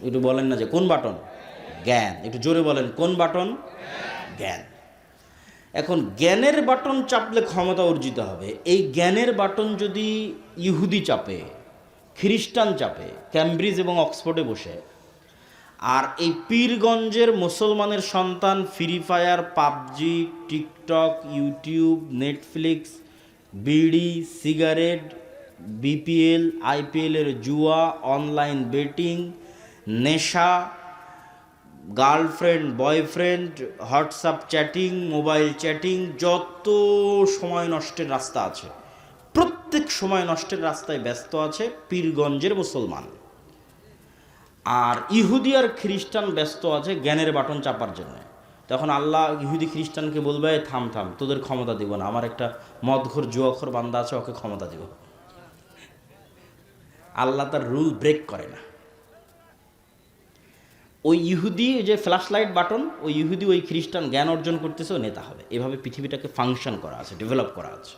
একটু বলেন না যে কোন বাটন? জ্ঞান। একটু জোরে বলেন, কোন বাটন? জ্ঞান। এখন জ্ঞানের বাটন চাপলে ক্ষমতা অর্জিত হবে। এই জ্ঞানের বাটন যদি ইহুদি চাপে, খ্রিস্টান চাপে, ক্যামব্রিজ এবং অক্সফোর্ডে বসে, আর এই পীরগঞ্জের মুসলমানের সন্তান free fire, PUBG, TikTok, YouTube, Netflix, বিড়ি, সিগারেট, বিপিএল, আইপিএলের জুয়া, অনলাইন বেটিং, নেশা, girlfriend, boyfriend, WhatsApp chatting, mobile chatting, যত সময় নষ্টের রাস্তা আছে, প্রত্যেক সময় নষ্টের রাস্তায় ব্যস্ত আছে পীরগঞ্জের মুসলমান। আর ইহুদি আর খ্রিস্টান ব্যস্ত আছে জ্ঞানের বাটন চাপার জন্য। তখন আল্লাহ ইহুদি খ্রিস্টানকে বলবে, থাম থাম, তোদের ক্ষমতা দিব না, আমার একটা মদঘর জুয়াখোর বান্দা আছে, ওকে ক্ষমতা দিব। আল্লাহ তার রুল ব্রেক করে না। ওই ইহুদি যে ফ্ল্যাশ লাইট বাটন, ওই ইহুদি ওই খ্রিস্টান জ্ঞান অর্জন করতেছে, ও নেতা হবে। এভাবে পৃথিবীটাকে ফাংশন করা আছে, ডেভেলপ করা আছে।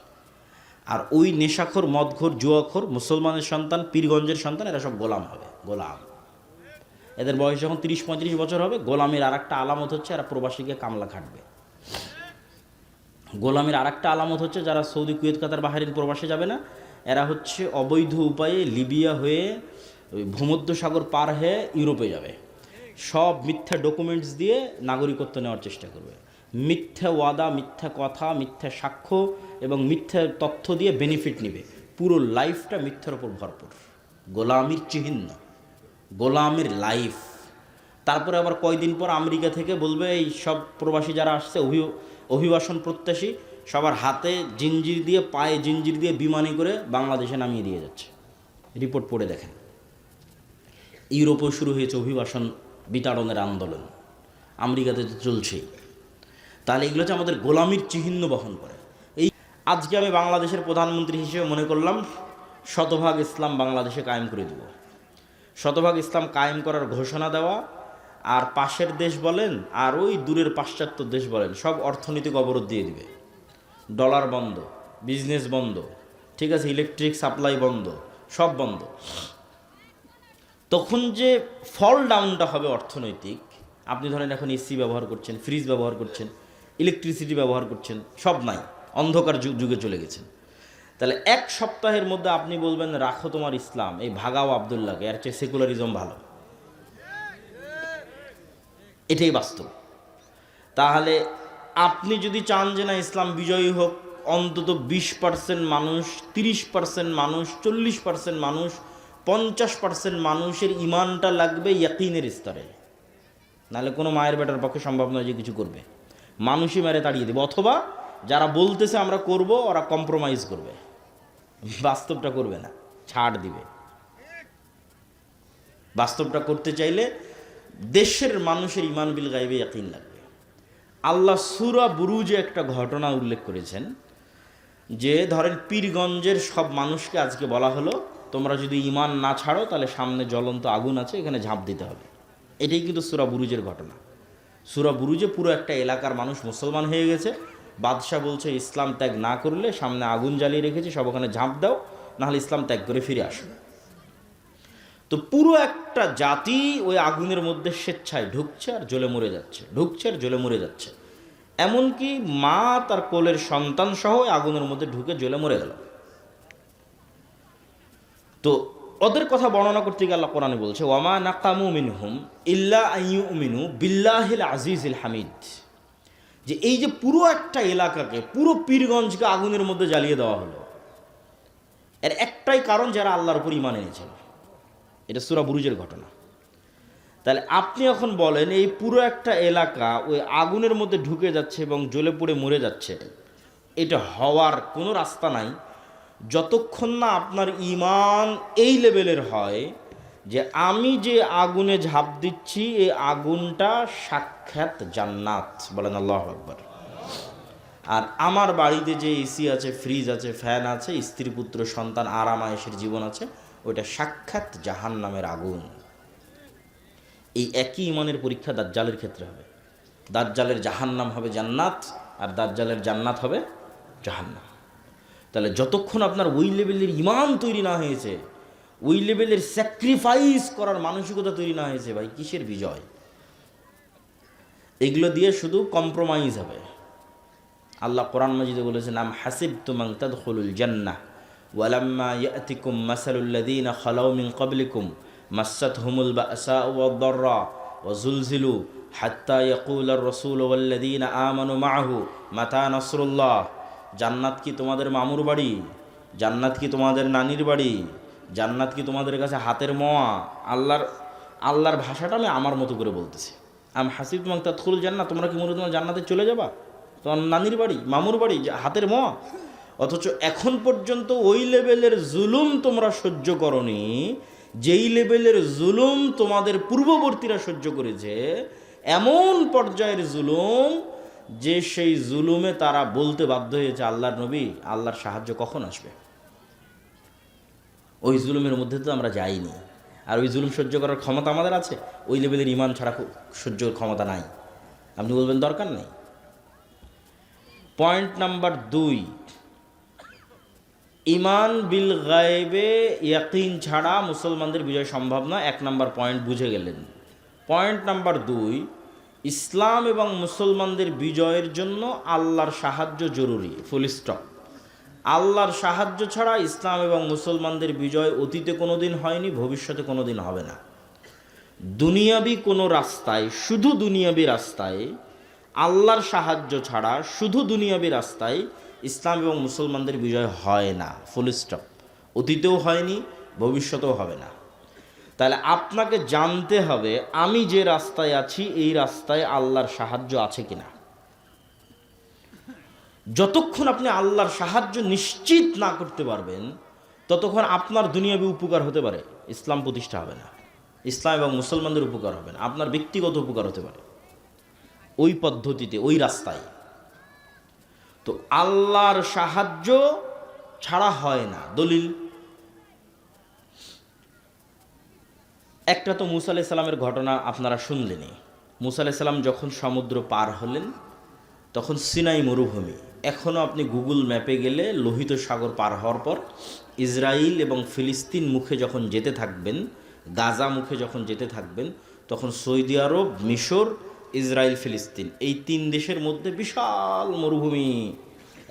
আর ওই নেশাখোর, মদঘোর, জুয়াখোর মুসলমানের সন্তান, পীরগঞ্জের সন্তান, এরা সব গোলাম হবে, গোলাম। এদের বয়স যখন 30-35 বছর হবে, গোলামের আর একটা আলামত হচ্ছে এরা প্রবাসীকে কামলা খাটবে। গোলামের আর একটা আলামত হচ্ছে যারা সৌদি, কুয়েত, কাতার, বাহরাইন প্রবাসে যাবে না, এরা হচ্ছে অবৈধ উপায়ে লিবিয়া হয়ে, ভূমধ্যসাগর পার হয়ে ইউরোপে যাবে। সব মিথ্যা ডকুমেন্টস দিয়ে নাগরিকত্ব নেওয়ার চেষ্টা করবে। মিথ্যা ওয়াদা, মিথ্যা কথা, মিথ্যা সাক্ষ্য এবং মিথ্যা তথ্য দিয়ে বেনিফিট নেবে। পুরো লাইফটা মিথ্যার ওপর ভরপুর, গোলামির চিহ্ন, গোলামের লাইফ। তারপরে আবার কয়দিন পর আমেরিকা থেকে বলবে এই সব প্রবাসী যারা আসছে অভিবাসন প্রত্যাশী, সবার হাতে জিঞ্জির দিয়ে, পায়ে জিঞ্জির দিয়ে বিমানে করে বাংলাদেশে নামিয়ে দিয়ে যাচ্ছে। রিপোর্ট পড়ে দেখেন। ইউরোপেও শুরু হয়েছে অভিবাসন বিতাড়নের আন্দোলন, আমেরিকাতে তো চলছেই। তাহলে এগুলো হচ্ছে আমাদের গোলামির চিহ্ন বহন করে। এই আজকে আমি বাংলাদেশের প্রধানমন্ত্রী হিসেবে মনে করলাম শতভাগ ইসলাম বাংলাদেশে কায়েম করে দেব। শতভাগ ইসলাম কায়েম করার ঘোষণা দেওয়া, আর পাশের দেশ বলেন আর ওই দূরের পাশ্চাত্য দেশ বলেন, সব অর্থনৈতিক অবরোধ দিয়ে দিবে। ডলার বন্ধ, বিজনেস বন্ধ, ঠিক আছে, ইলেকট্রিক সাপ্লাই বন্ধ, সব বন্ধ। তখন যে ফল ডাউনটা হবে অর্থনৈতিক, আপনি ধরেন এখন এসি ব্যবহার করছেন, ফ্রিজ ব্যবহার করছেন, ইলেকট্রিসিটি ব্যবহার করছেন, সব নাই, অন্ধকার যুগে চলে গেছেন। তাহলে এক সপ্তাহের মধ্যে আপনি বলবেন রাখো তোমার ইসলাম, এই ভাগাও আবদুল্লাহকে, এর চেয়ে সেকুলারিজম ভালো। এটাই বাস্তব। তাহলে আপনি যদি চান যে না ইসলাম বিজয়ী হোক, অন্তত 20% মানুষ, 30% মানুষ, 40% মানুষ, 50% মানুষের ইমানটা লাগবে ইয়াকিনের স্তরে, নাহলে কোনো মায়ের বেটার পক্ষে সম্ভব নয় যে কিছু করবে। মানুষই মেরে তাড়িয়ে দেবে, অথবা যারা বলতেছে আমরা করব ওরা কম্প্রোমাইজ করবে, বাস্তবটা করবে না, ছাড় দিবে। বাস্তবটা করতে চাইলে দেশের মানুষের ইমান বিল গাইবে ইয়াকিন লাগবে। আল্লাহ সূরা বুরুজে একটা ঘটনা উল্লেখ করেছেন যে ধরেন পীরগঞ্জের সব মানুষকে আজকে বলা হলো তোমরা যদি ইমান না ছাড়ো তাহলে সামনে জ্বলন্ত আগুন আছে, এখানে ঝাঁপ দিতে হবে। এটাই কিন্তু সূরা বুরুজের ঘটনা। সূরা বুরুজে পুরো একটা এলাকার মানুষ মুসলমান হয়ে গেছে, বাদশাহ বলছে ইসলাম ত্যাগ না করলে সামনে আগুন জ্বালিয়ে রেখেছে, সব ওখানে ঝাঁপ দাও, নাহলে ইসলাম ত্যাগ করে ফিরে আসো। তো পুরো একটা জাতি ওই আগুনের মধ্যে স্বেচ্ছায় ঢুকছে আর জ্বলে মরে যাচ্ছে, ঢুকছে আর জ্বলে মরে যাচ্ছে। এমনকি মা তার কোলের সন্তান সহ আগুনের মধ্যে ঢুকে জ্বলে মরে গেল। তো ওদের কথা বর্ণনা করতে গিয়ে আল্লাহ কোরআনে বলছে ওয়ামা নাকামু মিনহুম ইল্লা আইয়ুমিনু বিল্লাহিল আজিজিল হামিদ, যে এই যে পুরো একটা এলাকাকে, পুরো পীরগঞ্জকে আগুনের মধ্যে জ্বালিয়ে দেওয়া হলো, এর একটাই কারণ যারা আল্লাহর উপর ঈমান এনেছিল। এটা সূরা বুরুজের ঘটনা। তাহলে আপনি এখন বলেন এই পুরো একটা এলাকা ওই আগুনের মধ্যে ঢুকে যাচ্ছে এবং জ্বলে পুড়ে মরে যাচ্ছে, এটা হওয়ার কোনো রাস্তা নাই যতক্ষণ না আপনার ঈমান এই লেভেলের হয় যে আমি যে আগুনে ঝাঁপ দিচ্ছি এই আগুনটা সাক্ষাৎ জান্নাত, বলেন আল্লাহু আকবার। আর আমার বাড়িতে যে এসি আছে, ফ্রিজ আছে, ফ্যান আছে, স্ত্রী পুত্র সন্তান আরাম আয়েশের জীবন আছে, ওইটা সাক্ষাৎ জাহান্নামের আগুন। এই একই ইমানের পরীক্ষা দাজ্জালের ক্ষেত্রে হবে। দাজ্জালের জাহান্নাম হবে জান্নাত, আর দাজ্জালের জান্নাত হবে জাহান্নাম। তাহলে যতক্ষণ আপনার ওই লেভেলের ইমান তৈরি না হয়েছে, ওই লেভেলের স্যাক্রিফাইস করার মানসিকতা তৈরি না হয়েছে ভাই, কিসের বিজয়? এগুলো দিয়ে শুধু কম্প্রোমাইজ হবে। আল্লাহ কোরআন মাজিদে বলেছেন, আম হাসিবতুম আন তাদখুলুল জান্নাহ ওয়ালাম্মা ইয়াতিকুম মাসালুল্লাযীনা খালাউ মিন ক্বাবলিকুম মাসসাতহুমুল বা'সাউ ওয়াদ-দাররা ওয়া যুলজিলু হাত্তা ইয়াকুলার রাসূলু ওয়াল্লাযীনা আমানু মা'হু মাতা নাসরুল্লাহ। জান্নাত কি তোমাদের মামুর বাড়ি? জান্নাত কি তোমাদের নানির বাড়ি? জান্নাত কি তোমাদের কাছে হাতের মোয়া? আল্লাহর ভাষাটা আমি আমার মতো করে বলতেছি। আম হাসিবতুম আন তাদখুলুল জান্নাহ, তোমরা কি মনে হয় তোমরা জান্নাতে চলে যাবা? তোমার নানির বাড়ি, মামুর বাড়ি, হাতের মোয়া। অথচ এখন পর্যন্ত ওই লেভেলের জুলুম তোমরা সহ্য করনি, যেই লেভেলের জুলুম তোমাদের পূর্ববর্তীরা সহ্য করেছে, এমন পর্যায়ের জুলুম যে সেই জুলুমে তারা বলতে বাধ্য হয়েছে, আল্লাহর নবী, আল্লাহর সাহায্য কখন আসবে? ওই জুলুমের মধ্যে তো আমরা যাইনি। আর ওই জুলুম সহ্য করার ক্ষমতা আমাদের আছে? ওই লেভেলের ইমান ছাড়া সহ্যের ক্ষমতা নাই। আপনি বলবেন দরকার নেই। পয়েন্ট নাম্বার 2, ইমান বিল গায়েবে ইয়াকিন ছাড়া মুসলমানদের বিজয় সম্ভব না। 1 নম্বর পয়েন্ট বুঝে গেলেন। পয়েন্ট নাম্বার 2, ইসলাম এবং মুসলমানদের বিজয়ের জন্য আল্লাহর সাহায্য জরুরি, ফুল স্টপ। আল্লাহর সাহায্য ছাড়া ইসলাম এবং মুসলমানদের বিজয় অতীতে কোনোদিন হয়নি, ভবিষ্যতে কোনোদিন হবে না। দুনিয়াবি কোনো রাস্তায়, শুধু দুনিয়াবি রাস্তায় আল্লাহর সাহায্য ছাড়া, শুধু দুনিয়াবি রাস্তায় ইসলাম এবং মুসলমানদের বিজয় হয় না, ফুল স্টপ। অতীতেও হয়নি, ভবিষ্যতেও হবে না। তাহলে আপনাকে জানতে হবে আমি যে রাস্তায় আছি এই রাস্তায় আল্লাহর সাহায্য আছে কিনা। যতক্ষণ আপনি আল্লাহর সাহায্য নিশ্চিত না করতে পারবেন, ততক্ষণ আপনার দুনিয়াবি উপকার হতে পারে, ইসলাম প্রতিষ্ঠা হবে না। ইসলাম এবং মুসলমানদের উপকার হবে না, আপনার ব্যক্তিগত উপকার হতে পারে ওই পদ্ধতিতে, ওই রাস্তায়। তো আল্লাহর সাহায্য ছাড়া হয় না। দলিল একটা তো মুসা আলাইহিস সালামের ঘটনা আপনারা শুনলেনই। মুসা আলাইহিস সালাম যখন সমুদ্র পার হলেন, তখন সিনাই মরুভূমি। এখনও আপনি গুগল ম্যাপে গেলে লোহিত সাগর পার হওয়ার পর ইসরায়েল এবং ফিলিস্তিন মুখে যখন যেতে থাকবেন, গাজা মুখে যখন যেতে থাকবেন, তখন সৌদি আরব, মিশর, ইসরায়েল, ফিলিস্তিন, এই 3 দেশের মধ্যে বিশাল মরুভূমি,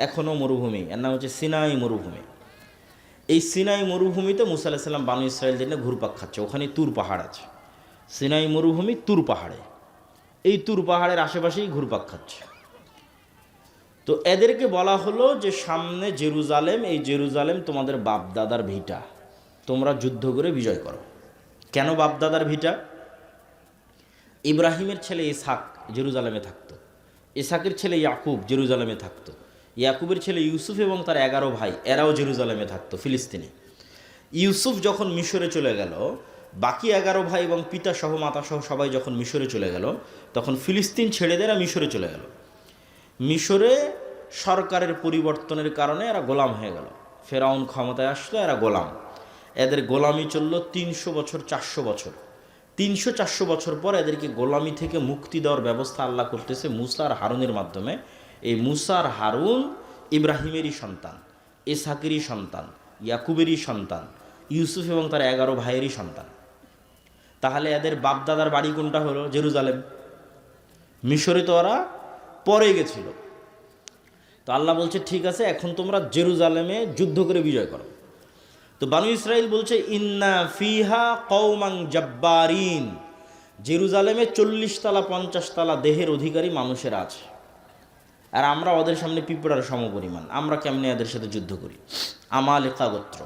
এখনও মরুভূমি। এর নাম হচ্ছে সিনাই মরুভূমি। এই সিনাই মরুভূমিতে মুসা আলাইহিস সালাম বানু ইসরায়েলদের নিয়ে ঘুরপাক খাচ্ছে। ওখানে তুর পাহাড় আছে, সিনাই মরুভূমি তুর পাহাড়ে, এই তুর পাহাড়ের আশেপাশেই ঘুরপাক খাচ্ছে। তো এদেরকে বলা হলো যে সামনে জেরুজালেম, এই জেরুজালেম তোমাদের বাপদাদার ভিটা, তোমরা যুদ্ধ করে বিজয় করো। কেন বাপদাদার ভিটা? ইব্রাহিমের ছেলে ইসহাক জেরুজালেমে থাকতো, ইসহাকের ছেলে ইয়াকুব জেরুজালেমে থাকতো, ইয়াকুবের ছেলে ইউসুফ এবং তার 11 ভাই, এরাও জেরুজালেমে থাকতো, ফিলিস্তিনে। ইউসুফ যখন মিশরে চলে গেল, বাকি 11 ভাই এবং পিতা সহ মাতা সহ সবাই যখন মিশরে চলে গেল, তখন ফিলিস্তিন ছেড়ে দিয়ে এরা মিশরে চলে গেল। মিশরে সরকারের পরিবর্তনের কারণে এরা গোলাম হয়ে গেল। ফেরাউন ক্ষমতায় আসলো, এরা গোলাম। এদের গোলামি চলল 300 বছর, 400 বছর। 300-400 বছর পর এদেরকে গোলামি থেকে মুক্তি দেওয়ার ব্যবস্থা আল্লাহ করতেছে মুসা আর হারুনের মাধ্যমে। এই মুসা আর হারুন ইব্রাহিমেরই সন্তান, ইসহাকেরই সন্তান, ইয়াকুবেরই সন্তান, ইউসুফ এবং তার 11 ভাইয়েরই সন্তান। তাহলে এদের বাপদাদার বাড়ি কোনটা হলো? জেরুজালেম। মিশরে তো ওরা পরে গেছিল। তো আল্লাহ বলছে ঠিক আছে, এখন তোমরা জেরুজালেমে যুদ্ধ করে বিজয় করো। তো বানু ইসরাইল বলছে ইন্না ফিহা কওমান জাব্বারিন, জেরুজালেমে 40 তলা 50 তলা দেহের অধিকারী মানুষের আছে, আর আমরা ওদের সামনে পিঁপড়ার সমপরিমাণ, আমরা কেমনে এদের সাথে যুদ্ধ করি? আমালেকা গোত্র।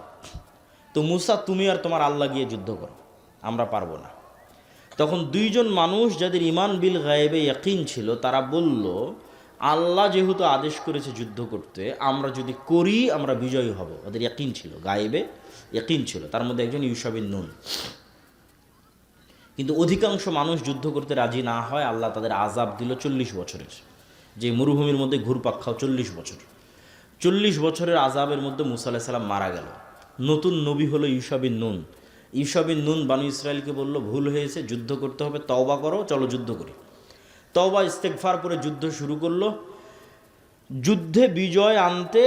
তো মুসা, তুমি আর তোমার আল্লাহ গিয়ে যুদ্ধ করো, আমরা পারবো না। তখন 2 জন মানুষ যাদের ইমান বিল গায়েবে ইয়াকিন ছিল, তারা বলল আল্লাহ যেহেতু আদেশ করেছে যুদ্ধ করতে, আমরা যদি করি আমরা বিজয়ী হব। ওদের ইয়াকিন ছিল, গায়েবে ইয়াকিন ছিল। তার মধ্যে একজন ইউশা বিন নুন। কিন্তু অধিকাংশ মানুষ যুদ্ধ করতে রাজি না হয়, আল্লাহ তাদের আযাব দিল 40 বছরের। যে মরুভূমির মধ্যে ঘুরপাক খাও 40 বছর, 40 বছরের আযাবের মধ্যে মুসা আলাইহিস সালাম মারা গেল। নতুন নবী হলো ইউশা বিন নুন। ইউশা বিন নুন বানু ইসরায়েলকে বলল ভুল হয়েছে, যুদ্ধ করতে হবে, তওবা করো, চলো যুদ্ধ করি। তওবা ইস্তেগফার করে যুদ্ধ শুরু করলো। যুদ্ধে বিজয় আনতে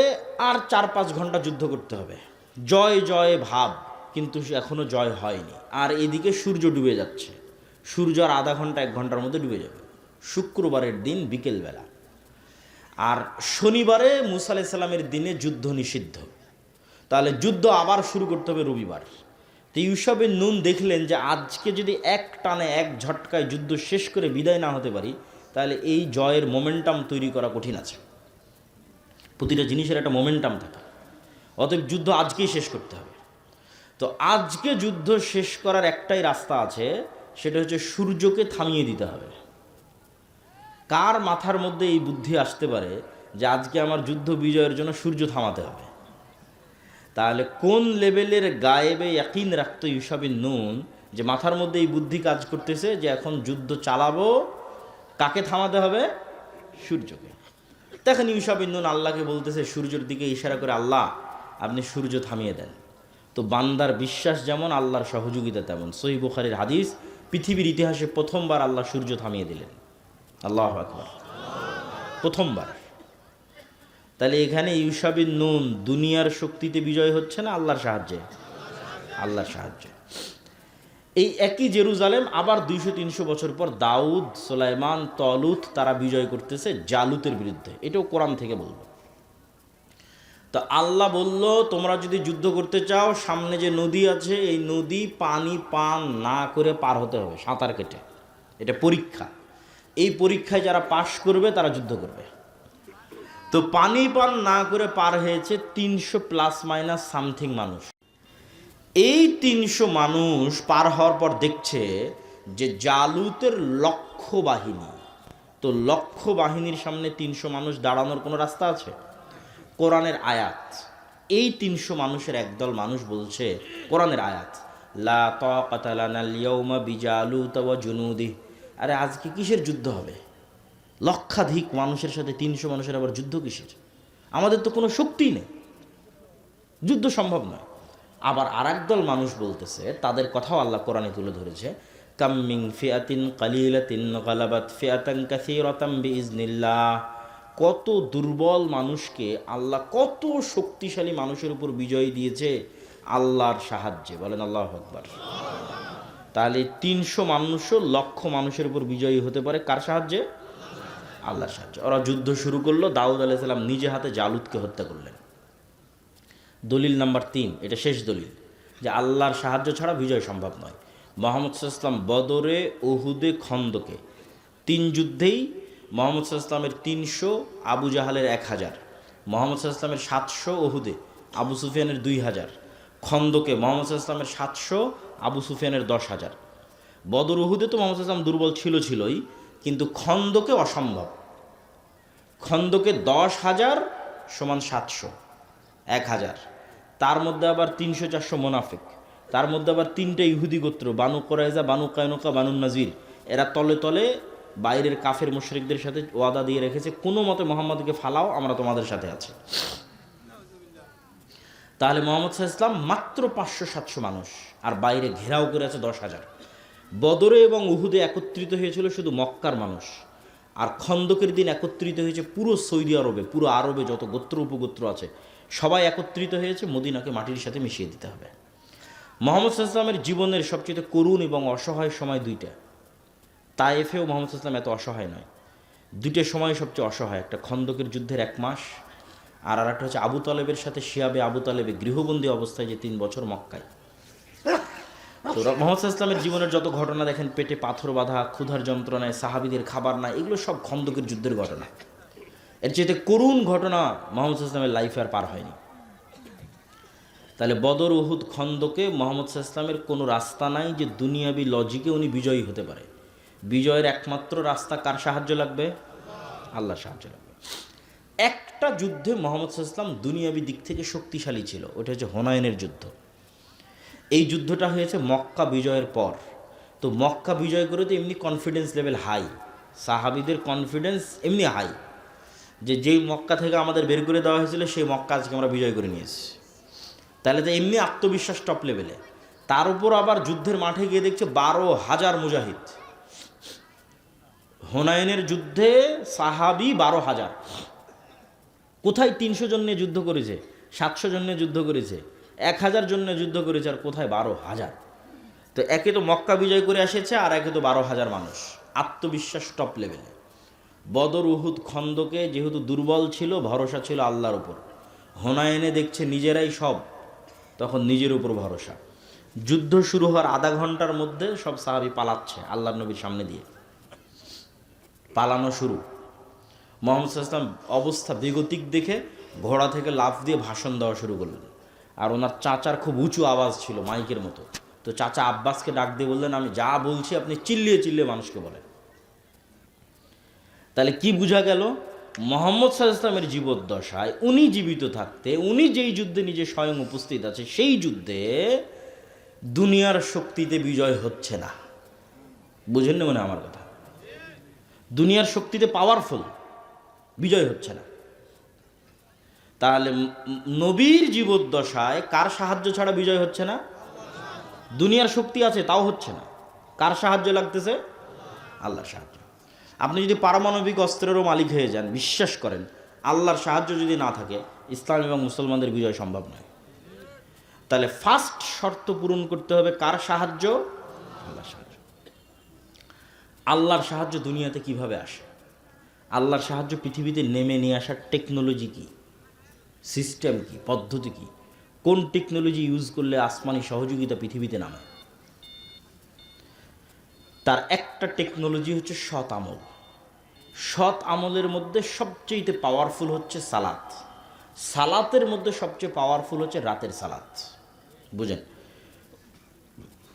আর 4-5 ঘন্টা যুদ্ধ করতে হবে, জয় জয় ভাব। কিন্তু এখনও জয় হয়নি। আর এদিকে সূর্য ডুবে যাচ্ছে, সূর্য আর আধা ঘন্টা 1 ঘন্টার মধ্যে ডুবে যাবে, শুক্রবারের দিন বিকেলবেলা। আর শনিবারে মুসা আলাইহিস সালামের দিনে যুদ্ধ নিষিদ্ধ, তাহলে যুদ্ধ আবার শুরু করতে হবে রবিবার। তো ইউশা বিন নুন দেখলেন যে আজকে যদি এক টানে এক ঝটকায় যুদ্ধ শেষ করে বিদায় না হতে পারি, তাহলে এই জয়ের মোমেন্টাম তৈরি করা কঠিন আছে। প্রতিটা জিনিসের একটা মোমেন্টাম থাকে, অতএব যুদ্ধ আজকেই শেষ করতে হবে। তো আজকে যুদ্ধ শেষ করার একটাই রাস্তা আছে, সেটা হচ্ছে সূর্যকে থামিয়ে দিতে হবে। কার মাথার মধ্যে এই বুদ্ধি আসতে পারে যে আজকে আমার যুদ্ধ বিজয়ের জন্য সূর্য থামাতে হবে? তাহলে কোন লেভেলের গায়েবে ইয়াকিন রাখতো ইউশা বিন নুন যে মাথার মধ্যে এই বুদ্ধি কাজ করতেছে যে এখন যুদ্ধ চালাবো, কাকে থামাতে হবে? সূর্যকে। দেখেন ইউশা বিন নুন আল্লাহকে বলতেছে, সূর্যের দিকে ইশারা করে, আল্লাহ আপনি সূর্য থামিয়ে দেন। তো বান্দার বিশ্বাস যেমন, আল্লাহর সহযোগিতা তেমন। সহিহ বুখারীর হাদিস, পৃথিবীর ইতিহাসে প্রথমবার আল্লাহ সূর্য থামিয়ে দিলেন। আল্লাহু আকবার, প্রথমবার। তাহলে এখানে ইউশা বিন নুন দুনিয়ার শক্তিতে বিজয় হচ্ছে না আল্লাহর সাহায্যে? আল্লাহর সাহায্যে। এই একই জেরুজালেম আবার 200-300 বছর পর দাউদ, সুলাইমান, তলুত তারা বিজয় করতেছে জালুতের বিরুদ্ধে। এটাও কোরআন থেকে বলবো। তো আল্লাহ বলল, তোমরা যদি যুদ্ধ করতে চাও, সামনে যে নদী আছে এই নদী পানি পান না করে পার হতে হবে, সাঁতার কেটে। এটা পরীক্ষা। এই পরীক্ষায় যারা পাশ করবে তারা যুদ্ধ করবে। তো পানি পান না করে পার হয়েছে 300 ± সামথিং মানুষ। এই 300 মানুষ পার হওয়ার পর দেখছে যে জালুতের লক্ষ বাহিনী। তো লক্ষ বাহিনীর সামনে 300 মানুষ দাঁড়ানোর কোনো রাস্তা আছে? কোরআনের আয়াত। এই 300 মানুষের একদল মানুষ বলছে, কোরআনের আয়াত, লা তাকাতা লানাল ইয়াউমা বিজালুতা ওয়া জুনুদি। আরে আজকে কিসের যুদ্ধ হবে? লক্ষাধিক মানুষের সাথে 300 মানুষের আবার যুদ্ধ কিসের? আমাদের তো কোনো শক্তিই নেই, যুদ্ধ সম্ভব নয়। আবার আর একদল মানুষ বলতেছে, তাদের কথাও আল্লাহ কোরআনে তুলে ধরেছে, কাম মিন ফিআতিন কালিলাতিন গালাবাত ফিআতান কাসীরাতাম বিইজনিল্লাহ। কত দুর্বল মানুষকে আল্লাহ কত শক্তিশালী মানুষের উপর বিজয় দিয়েছে আল্লাহর সাহায্যে। বলেন আল্লাহু আকবার। তাহলে 300 মানুষও লক্ষ মানুষের উপর বিজয়ী হতে পারে কার সাহায্যে? আল্লাহর সাহায্যে। ওরা যুদ্ধ শুরু করলো, দাউদ আলাইহিস সালাম নিজে হাতে জালুতকে হত্যা করলেন। দলিল নাম্বার 3, এটা শেষ দলিল, যে আল্লাহর সাহায্য ছাড়া বিজয় সম্ভব নয়। মুহাম্মদ সাল্লাল্লাহু আলাইহি ওয়াসাল্লাম বদরে, উহুদে, খন্দকে 3 যুদ্ধেই মুহাম্মদ সাল্লাল্লাহু আলাইহি ওয়াসাল্লামের 300, আবু জাহালের 1000, মুহাম্মদ সাল্লাল্লাহু আলাইহি ওয়াসাল্লামের 700, উহুদে আবু সুফিয়ানের 2000, খন্দকে মুহাম্মদ সাল্লাল্লাহু আলাইহি ওয়াসাল্লামের 700, আবু সুফিয়ানের 10,000। বদর, উহুদে তো মুহাম্মদ সাল্লাল্লাহু আলাইহি ওয়াসাল্লাম দুর্বল ছিলই, কিন্তু খন্দকে অসম্ভব। খন্দকে 10,000 সমান 700, 1000। তার মধ্যে আবার 300-400 মোনাফিক, তার মধ্যে আবার 3টা ইহুদি গোত্র, বানু কুরাইজা, বানু কায়নুকা, বানু নাজির। এরা তলে তলে বাইরের কাফের মুশরিকদের সাথে ওয়াদা দিয়ে রেখেছে, কোনো মতে মোহাম্মদকে ফালাও, আমরা তোমাদের সাথে আছি। তাহলে মুহাম্মদ সাল্লাল্লাহু আলাইহি ওয়াসাল্লাম মাত্র 500-700 মানুষ, আর বাইরে ঘেরাও করে আছে 10,000। বদরে এবং উহুদে একত্রিত হয়েছিল শুধু মক্কার মানুষ, আর খন্দকের দিন একত্রিত হয়েছে পুরো সৌদি আরবে, পুরো আরবে যত গোত্র উপগোত্র আছে সবাই একত্রিত হয়েছে। মদিনাকে মাটির সাথে মিশিয়ে দিতে হবে। মুহাম্মদ সাল্লাল্লাহু আলাইহি ওয়াসাল্লামের জীবনের সবচেয়ে করুণ এবং অসহায় সময় 2টা। তায়েফেও মুহাম্মদ সাল্লাল্লাহু আলাইহি ওয়াসাল্লাম এত অসহায় নয়। 2টা সময় সবচেয়ে অসহায়, একটা খন্দকের যুদ্ধের 1 মাস, আর একটা হচ্ছে আবু তালেবের সাথে শিয়াবে আবু তালেবে গৃহবন্দী অবস্থায় যে 3 বছর মক্কায়। তো মুহাম্মদ সাল্লাল্লাহু আলাইহি ওয়াসাল্লামের জীবনের যত ঘটনা দেখেন, পেটে পাথর বাঁধা, ক্ষুধার যন্ত্রণায়, সাহাবীদের খাবার না, এগুলো সব খন্দকের যুদ্ধের ঘটনা। এর চেয়ে করুণ ঘটনা মুহাম্মদ সাল্লাল্লাহু আলাইহি ওয়াসাল্লামের লাইফে আর পার হয়নি। তাহলে বদর, উহুদ, খন্দকে মুহাম্মদ সাল্লাল্লাহু আলাইহি ওয়াসাল্লামের কোনো রাস্তা নাই যে দুনিয়াবি লজিকে উনি বিজয়ী হতে পারে। বিজয়ের একমাত্র রাস্তা কার সাহায্য লাগবে? আল্লাহর সাহায্য লাগবে। একটা যুদ্ধে মুহাম্মদ সাল্লাল্লাহু আলাইহি ওয়াসাল্লাম দুনিয়াবি দিক থেকে শক্তিশালী ছিল, ওটা হচ্ছে হুনাইনের যুদ্ধ। এই যুদ্ধটা হয়েছে মক্কা বিজয়ের পর। তো মক্কা বিজয় করে তো এমনি কনফিডেন্স লেভেল হাই, সাহাবীদের কনফিডেন্স এমনি হাই, যে যেই মক্কা থেকে আমাদের বের করে দেওয়া হয়েছিল সেই মক্কা আজকে আমরা বিজয় করে নিয়েছি। তাহলে তো এমনি আত্মবিশ্বাস টপ লেভেলে। তার উপর আবার যুদ্ধের মাঠে গিয়ে দেখছে 12,000 মুজাহিদ। হুনাইনের যুদ্ধে সাহাবী 12,000। কোথায় 300 জন নিয়ে যুদ্ধ করেছে, 700 জন নিয়ে যুদ্ধ করেছে, 1000 জন্য যুদ্ধ করেছে, আর কোথায় 12,000। তো একে তো মক্কা বিজয় করে এসেছে, আর একে তো 12,000 মানুষ, আত্মবিশ্বাস টপ লেভেলে। বদর উহুদ খন্দকে যেহেতু দুর্বল ছিল, ভরসা ছিল আল্লাহর উপর। হুনাইনে দেখছে নিজেরাই সব, তখন নিজের উপর ভরসা। যুদ্ধ শুরু হওয়ার আধা ঘন্টার মধ্যে সব সাহাবী পালাচ্ছে আল্লাহর নবীর সামনে দিয়ে, পালানো শুরু। মুহাম্মদ সাল্লাল্লাহু আলাইহি ওয়াসাল্লাম অবস্থা বেগতিক দেখে ঘোড়া থেকে লাফ দিয়ে ভাষণ দেওয়া শুরু করলেন। আর ওনার চাচার খুব উঁচু আওয়াজ ছিল, মাইকের মতো। তো চাচা আব্বাসকে ডাক দিয়ে বললেন, আমি যা বলছি আপনি চিল্লিয়ে চিল্লিয়ে মানুষকে বলেন। তাহলে কি বোঝা গেল? মুহাম্মদ সাল্লাল্লাহু আলাইহি ওয়াসাল্লামের জীবদ্দশায় উনি জীবিত থাকতে, উনি যেই যুদ্ধে নিজে স্বয়ং উপস্থিত আছে, সেই যুদ্ধে দুনিয়ার শক্তিতে বিজয় হচ্ছে না। বুঝেন না মানে আমার কথা? দুনিয়ার শক্তিতে পাওয়ারফুল, বিজয় হচ্ছে না। তাহলে নবীর জীবদ্দশায় কার সাহায্য ছাড়া বিজয় হচ্ছে না? দুনিয়ার শক্তি আছে, তাও হচ্ছে না। কার সাহায্য লাগতেছে? আল্লাহর সাহায্য। আপনি যদি পারমাণবিক অস্ত্রেরও মালিক হয়ে যান, বিশ্বাস করেন আল্লাহর সাহায্য যদি না থাকে, ইসলাম এবং মুসলমানদের বিজয় সম্ভব নয়। তাহলে ফার্স্ট শর্ত পূরণ করতে হবে কার সাহায্য? আল্লাহর সাহায্য। আল্লাহর সাহায্য দুনিয়াতে কিভাবে আসে? আল্লাহর সাহায্য পৃথিবীতে নেমে নিয়ে আসার টেকনোলজি কি, সিস্টেম কি, পদ্ধতি কি, কোন টেকনোলজি ইউজ করলে আসমানি সহযোগিতা পৃথিবীতে নামে? তার একটা টেকনোলজি হচ্ছে সৎ আমল। সৎ আমলের মধ্যে সবচেয়ে পাওয়ারফুল হচ্ছে সালাত। সালাতের মধ্যে সবচেয়ে পাওয়ারফুল হচ্ছে রাতের সালাত। বুঝেন?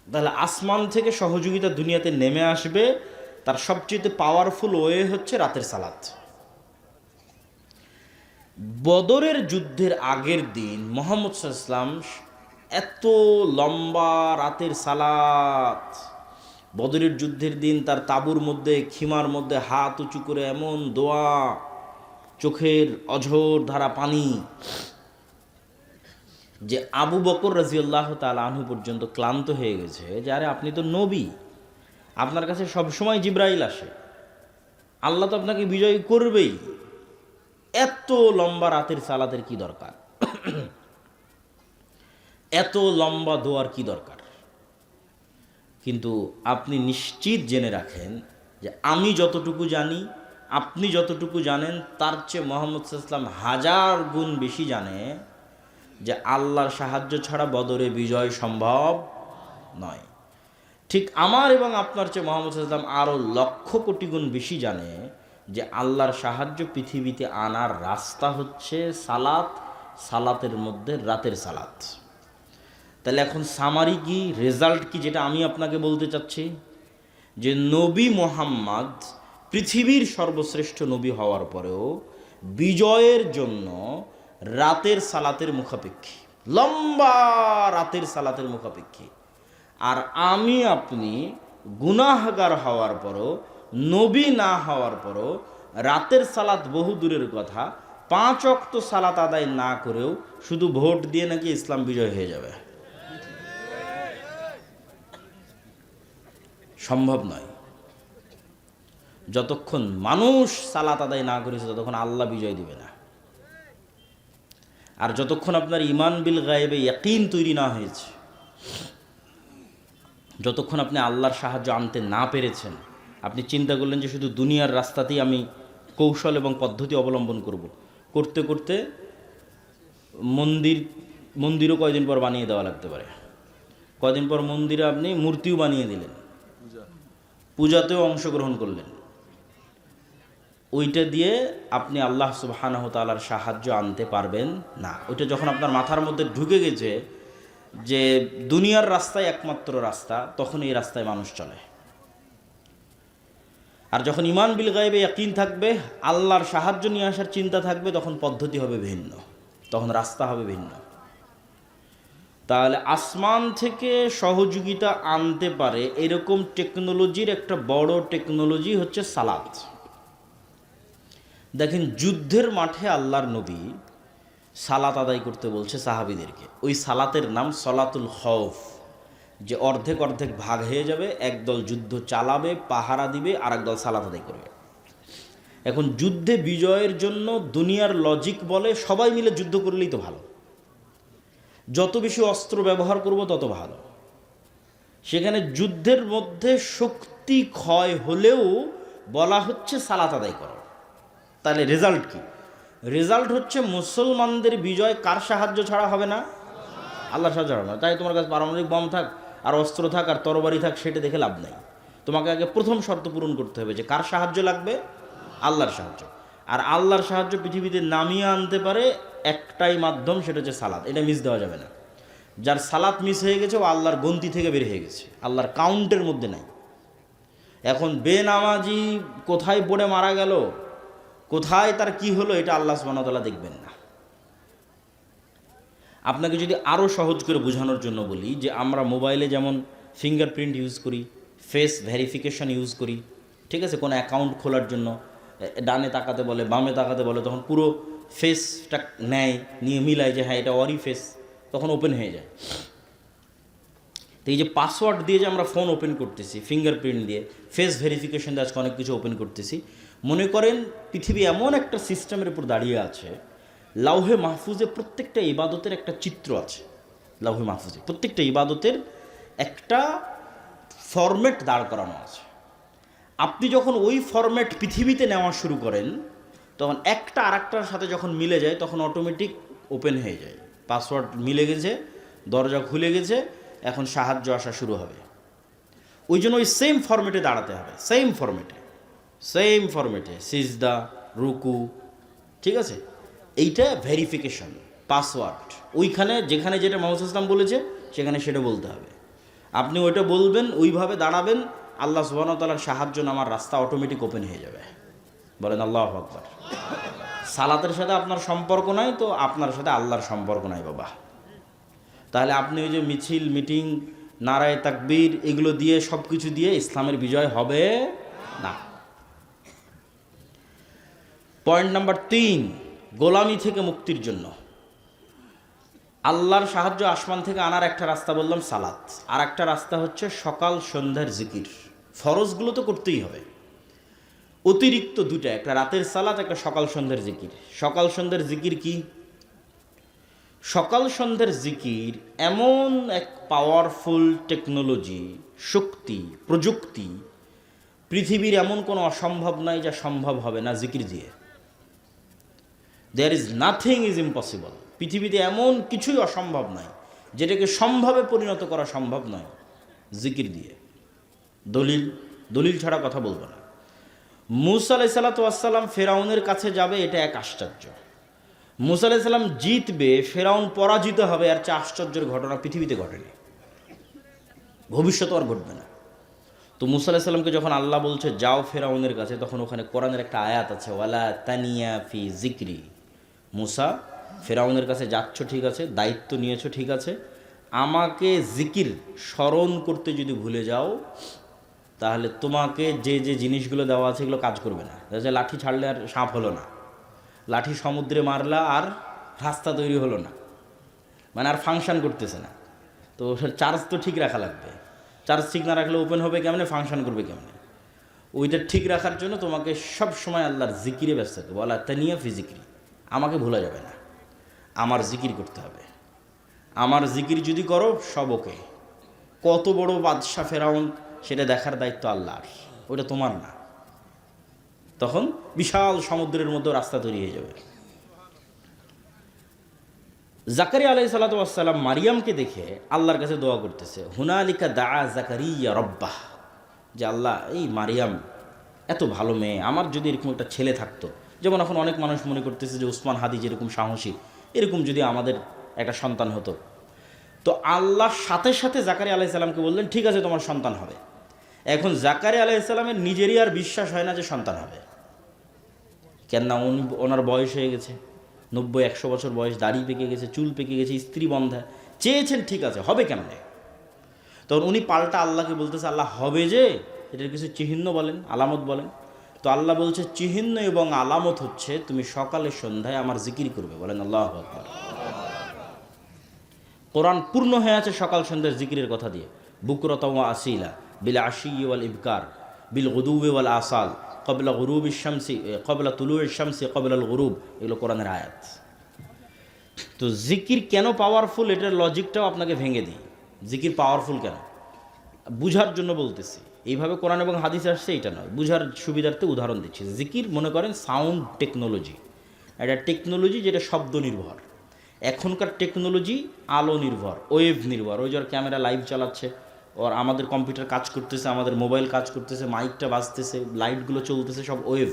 তাহলে আসমান থেকে সহযোগিতা দুনিয়াতে নেমে আসবে, তার সবচেয়ে পাওয়ারফুল ওয়ে হচ্ছে রাতের সালাত। বদরের যুদ্ধের আগের দিন মুহাম্মদ সাল্লাল্লাহু আলাইহি ওয়াসাল্লাম এত লম্বা রাতের সালাত, বদরের যুদ্ধের দিন তার তাঁবুর মধ্যে খিমার মধ্যে হাত উঁচু করে এমন দোয়া, চোখের অঝোর ধারা পানি, যে আবু বকর রাদিয়াল্লাহু তাআলা আনহু পর্যন্ত ক্লান্ত হয়ে গেছে যে আরে আপনি তো নবী, আপনার কাছে সবসময় জিবরাইল আসে, আল্লাহ তো আপনাকে বিজয় করবেই, এত লম্বা রাতের সালাতের কি দরকার? এত লম্বা দোয়ার কি দরকার? কিন্তু আপনি নিশ্চিত জেনে রাখেন যে আমি যতটুকু জানি, আপনি যতটুকু জানেন, তার চেয়ে মুহাম্মদ সাল্লাল্লাহু আলাইহি ওয়াসাল্লাম 1000 গুণ বেশি জানে যে আল্লাহর সাহায্য ছাড়া বদরে বিজয় সম্ভব নয়। ঠিক আমার এবং আপনার চেয়ে মুহাম্মদ সাল্লাল্লাহু আলাইহি ওয়াসাল্লাম আরও লক্ষ কোটি গুণ বেশি জানে যে আল্লাহর সাহায্য পৃথিবীতে আনার রাস্তা হচ্ছে সালাত, সালাতের মধ্যে রাতের সালাত। তাহলে এখন সামারি কি, রেজাল্ট কি, যেটা আমি আপনাকে বলতে চাচ্ছি, যে নবী মুহাম্মদ পৃথিবীর সর্বশ্রেষ্ঠ নবী হওয়ার পরেও বিজয়ের জন্য রাতের সালাতের মুখাপেক্ষী, লম্বা রাতের সালাতের মুখাপেক্ষী। আর আমি আপনি গুনাহগার হওয়ার পরও, নবী না হওয়ার পরও, রাতের সালাত বহু দূরের কথা, 5 ওয়াক্ত সালাত আদায় না করেও শুধু ভোট দিয়ে নাকি ইসলাম বিজয় হয়ে যাবে। সম্ভব নয়। যতক্ষণ মানুষ সালাত আদায় না করেছে ততক্ষণ আল্লাহ বিজয় দিবে না। আর যতক্ষণ আপনার ইমান বিল গায়েবে ইয়াকিন তৈরি না হয়েছে, যতক্ষণ আপনি আল্লাহর সাহায্য আনতে না পেরেছেন, আপনি চিন্তা করলেন যে শুধু দুনিয়ার রাস্তাতেই আমি কৌশল এবং পদ্ধতি অবলম্বন করব, করতে করতে মন্দিরও কয়দিন পর বানিয়ে দেওয়া লাগতে পারে। কয়দিন পর মন্দিরে আপনি মূর্তিও বানিয়ে দিলেন, পূজাতেও অংশগ্রহণ করলেন, ওইটা দিয়ে আপনি আল্লাহ সুবহানাহু ওয়া তাআলার সাহায্য আনতে পারবেন না। ওইটা যখন আপনার মাথার মধ্যে ঢুকে গেছে যে দুনিয়ার রাস্তায় একমাত্র রাস্তা, তখন এই রাস্তায় মানুষ চলে। আর যখন ইমান বিল গায়বে ইয়াকিন থাকবে, আল্লাহর সাহায্য নিয়ে আসার চিন্তা থাকবে, তখন পদ্ধতি হবে ভিন্ন, তখন রাস্তা হবে ভিন্ন। তাহলে আসমান থেকে সহযোগিতা আনতে পারে এরকম টেকনোলজির একটা বড় টেকনোলজি হচ্ছে সালাত। দেখেন, যুদ্ধের মাঠে আল্লাহর নবী সালাত আদায় করতে বলছে সাহাবীদেরকে। ওই সালাতের নাম সলাতুল খৌফ, যে অর্ধেক অর্ধেক ভাগ হয়ে যাবে, একদল যুদ্ধ চালাবে, পাহারা দিবে, আর একদল সালাত আদায় করবে। এখন যুদ্ধে বিজয়ের জন্য দুনিয়ার লজিক বলে সবাই মিলে যুদ্ধ করলেই তো ভালো। যত বেশি অস্ত্র ব্যবহার করব তত ভালো। সেখানে যুদ্ধের মধ্যে শক্তি ক্ষয় হলেও বলা হচ্ছে সালাত আদায় করো। তাহলে রেজাল্ট কি? রেজাল্ট হচ্ছে মুসলমানদের বিজয় কার সাহায্য ছাড়া হবে না? আল্লাহর সাহায্য ছাড়া না। তাই তোমার কাছে পারমাণবিক বম থাক আর অস্ত্র থাক আর তরবারি থাক, সেটা দেখে লাভ নাই। তোমাকে আগে প্রথম শর্ত পূরণ করতে হবে যে কার সাহায্য লাগবে? আল্লাহর সাহায্য। আর আল্লাহর সাহায্য পৃথিবীতে নামিয়ে আনতে পারে একটাই মাধ্যম, সেটা হচ্ছে সালাত। এটা মিস দেওয়া যাবে না। যার সালাত মিস হয়ে গেছে ও আল্লাহর গন্তি থেকে বের হয়ে গেছে, আল্লাহর কাউন্টের মধ্যে নাই। এখন বেনামাজি কোথায় পড়ে মারা গেল, কোথায় তার কি হলো, এটা আল্লাহ সুবহানাহু ওয়া তাআলা দেখবেন না। আপনাকে যদি আরও সহজ করে বোঝানোর জন্য বলি যে আমরা মোবাইলে যেমন ফিঙ্গারপ্রিন্ট ইউজ করি, ফেস ভেরিফিকেশন ইউজ করি, ঠিক আছে, কোনো অ্যাকাউন্ট খোলার জন্য ডানে তাকাতে বলে, বামে তাকাতে বলে, তখন পুরো ফেসটা নেয়, নিয়ে মিলায় যে হ্যাঁ এটা ওরই ফেস, তখন ওপেন হয়ে যায়। তো এই যে পাসওয়ার্ড দিয়ে যে আমরা ফোন ওপেন করতেছি, ফিঙ্গারপ্রিন্ট দিয়ে, ফেস ভেরিফিকেশন দিয়ে আজকে অনেক কিছু ওপেন করতেছি। মনে করেন পৃথিবী এমন একটা সিস্টেমের উপর দাঁড়িয়ে আছে, লাউহে মাহফুজে প্রত্যেকটা ইবাদতের একটা চিত্র আছে। লাউহে মাহফুজে প্রত্যেকটা ইবাদতের একটা ফরম্যাট দাঁড় করানো আছে। আপনি যখন ওই ফরম্যাট পৃথিবীতে নেওয়া শুরু করেন, তখন একটা আরেকটার সাথে যখন মিলে যায় তখন অটোমেটিক ওপেন হয়ে যায়। পাসওয়ার্ড মিলে গেছে, দরজা খুলে গেছে, এখন সাহায্য আসা শুরু হবে। ওই জন্য ওই সেম ফরম্যাটে দাঁড়াতে হবে, সেম ফরম্যাটে সিজদা, রুকু, ঠিক আছে। এইটা ভেরিফিকেশন, পাসওয়ার্ড। ওইখানে যেখানে যেটা মুহাম্মদ ইসলাম বলেছে সেখানে সেটা বলতে হবে। আপনি ওইটা বলবেন, ওইভাবে দাঁড়াবেন, আল্লাহ সুবহানাহু ওয়া তাআলার সাহায্য নামার রাস্তা অটোমেটিক ওপেন হয়ে যাবে। বলেন আল্লাহু আকবার। সালাতের সাথে আপনার সম্পর্ক নাই তো আপনার সাথে আল্লাহর সম্পর্ক নাই বাবা। তাহলে আপনি ওই যে মিছিল, মিটিং, নারায়ে তাকবীর এগুলো দিয়ে, সব কিছু দিয়ে ইসলামের বিজয় হবে না। পয়েন্ট নাম্বার 3, গোলামি থেকে মুক্তির জন্য আল্লাহর সাহায্য আসমান থেকে আনার একটা রাস্তা বললাম সালাত, আর একটা রাস্তা হচ্ছে সকাল সন্ধ্যার জিকির। ফরজগুলো তো করতেই হবে, অতিরিক্ত দুটা, একটা রাতের সালাত, একটা সকাল সন্ধ্যার জিকির। সকাল সন্ধ্যার জিকির কি? সকাল সন্ধ্যার জিকির এমন এক পাওয়ারফুল টেকনোলজি, শক্তি, প্রযুক্তি, পৃথিবীর এমন কোনো অসম্ভব নাই যা সম্ভব হবে না জিকির দিয়ে। There is nothing is impossible. পৃথিবীতে এমন কিছুই অসম্ভব নয় যেটাকে সম্ভবে পরিণত করা সম্ভব নয় জিকির দিয়ে। দলিল ছাড়া কথা বলবো না। মুসা আলাইহিস সালাতু ওয়াস সালাম ফেরাউনের কাছে যাবে, এটা এক আশ্চর্য। মুসা আলাইহিস সালাম জিতবে, ফেরাউন পরাজিত হবে, আর চেয়ে আশ্চর্যের ঘটনা পৃথিবীতে ঘটেনি, ভবিষ্যতে আর ঘটবে না। তো মুসা আলাইহিস সালামকে যখন আল্লাহ বলছে যাও ফেরাউনের কাছে, তখন ওখানে কোরআনের একটা আয়াত আছে, ওয়ালা তানিয়া ফি জিকরি। মুসা, ফেরাউনের কাছে যাচ্ছ ঠিক আছে, দায়িত্ব নিয়েছো ঠিক আছে, আমাকে জিকির স্মরণ করতে যদি ভুলে যাও তাহলে তোমাকে যে যে জিনিসগুলো দেওয়া আছে এগুলো কাজ করবে না। যে লাঠি ছাড়লে আর সাপ হলো না, লাঠি সমুদ্রে মারলা আর রাস্তা তৈরি হলো না, মানে আর ফাংশন করতেছে না। তো চার্জ তো ঠিক রাখা লাগবে, চার্জ ঠিক না রাখলে ওপেন হবে কেমনে, ফাংশন করবে কেমনে? ওইটা ঠিক রাখার জন্য তোমাকে সব সময় আল্লাহর জিকিরে ব্যস্ত থাকবে। বলা তানিয়া ফি জিকরি, আমাকে ভোলা যাবে না, আমার জিকির করতে হবে। আমার জিকির যদি করো সব ওকে। কত বড় বাদশা ফেরাউন, সেটা দেখার দায়িত্ব আল্লাহর, ওটা তোমার না। তখন বিশাল সমুদ্রের মধ্যে রাস্তা তৈরি হয়ে যাবে। জাকারিয়া আলাইহিস সালাতু ওয়াস সালাম মারিয়ামকে দেখে আল্লাহর কাছে দোয়া করতেছে, হুনালিকা দাআ জাকারিয়া রব্বাহ, যে আল্লাহ এই মারিয়াম এত ভালো মেয়ে, আমার যদি এরকম একটা ছেলে থাকতো, যেমন এখন অনেক মানুষ মনে করতেছে যে উসমান হাদি যেরকম সাহসী, এরকম যদি আমাদের একটা সন্তান হতো। তো আল্লাহ সাথে সাথে জাকারিয়া আলাইহিস সালামকে বললেন ঠিক আছে তোমার সন্তান হবে। এখন জাকারিয়া আলাইহিস সালামের নিজেরই আর বিশ্বাস হয় না যে সন্তান হবে, কেননা ওনার বয়স হয়ে গেছে 90-100 বছর বয়স, দাড়ি পেকে গেছে, চুল পেকে গেছে, স্ত্রী বন্ধা, চেয়েছেন ঠিক আছে, হবে কেমনে? তখন উনি পাল্টা আল্লাহকে বলতেছে আল্লাহ হবে যে, এটার কিছু চিহ্ন বলেন, আলামত বলেন। তো আল্লাহ বলছে চিহ্ন এবং আলামত হচ্ছে তুমি সকালে সন্ধ্যায় আমার জিকির করবে। বলেন আল্লাহু আকবার। কোরআন পূর্ণ হয়ে আছে সকাল সন্ধ্যার জিকিরের কথা দিয়ে। বুকরাতা ওয়া আসিলা বিল আশি ওয়াল ইবকার বিল গুদুবি ওয়াল আসাল কবলা তুলুইশ শামসি কবলাল গুরুব, এগুলো কোরআনের আয়াত। তো জিকির কেন পাওয়ারফুল, এটার লজিকটাও আপনাকে ভেঙে দিই। জিকির পাওয়ারফুল কেন, বুঝার জন্য বলতেছি। এইভাবে কোরআন এবং হাদিস আসছে এটা নয়, বুঝার সুবিধার্থে উদাহরণ দিচ্ছি। জিকির মনে করেন সাউন্ড টেকনোলজি, একটা টেকনোলজি যেটা শব্দ নির্ভর। এখনকার টেকনোলজি আলো নির্ভর, ওয়েভ নির্ভর। ওই যার ক্যামেরা লাইভ চালাচ্ছে, ওর আমাদের কম্পিউটার কাজ করতেছে, আমাদের মোবাইল কাজ করতেছে, মাইকটা বাজতেছে, লাইটগুলো চলতেছে, সব ওয়েভ,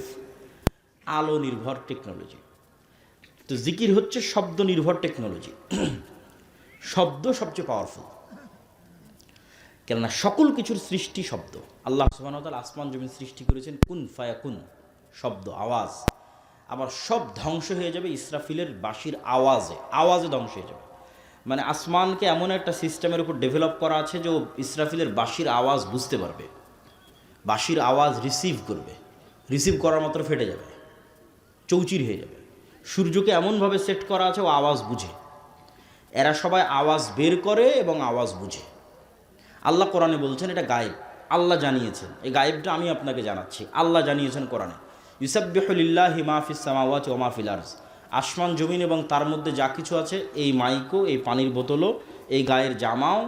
আলো নির্ভর টেকনোলজি। তো জিকির হচ্ছে শব্দ নির্ভর টেকনোলজি। শব্দ সবচেয়ে পাওয়ারফুল, কেননা সকল কিছুর সৃষ্টি শব্দ। আল্লাহ সুবহানাহু ওয়া তাআলা আসমান জমিন সৃষ্টি করেছেন কুন ফায়াকুন, শব্দ, আওয়াজ। আবার সব ধ্বংস হয়ে যাবে ইসরাফিলের বাঁশির আওয়াজে, আওয়াজে ধ্বংস হয়ে যাবে। মানে আসমানকে এমন একটা সিস্টেমের উপর ডেভেলপ করা আছে যে ও ইসরাফিলের বাঁশির আওয়াজ বুঝতে পারবে, বাঁশির আওয়াজ রিসিভ করবে, রিসিভ করার মাত্র ফেটে যাবে, চৌচির হয়ে যাবে। সূর্যকে এমনভাবে সেট করা আছে ও আওয়াজ বুঝে। এরা সবাই আওয়াজ বের করে এবং আওয়াজ বুঝে। আল্লাহ কোরআনে বলছেন এটা গায়েব, আল্লাহ জানিয়েছেন। এই গায়েবটা আমি আপনাকে জানাচ্ছি, আল্লাহ জানিয়েছেন কোরআনে। ইউসাব্বিহু লিল্লাহি মা ফিস সামাওয়াতি ওয়া মা ফিল আরজ, আসমান জমিন এবং তার মধ্যে যা কিছু আছে, এই মাইকও, এই পানির বোতলও, এই গায়ের জামাও,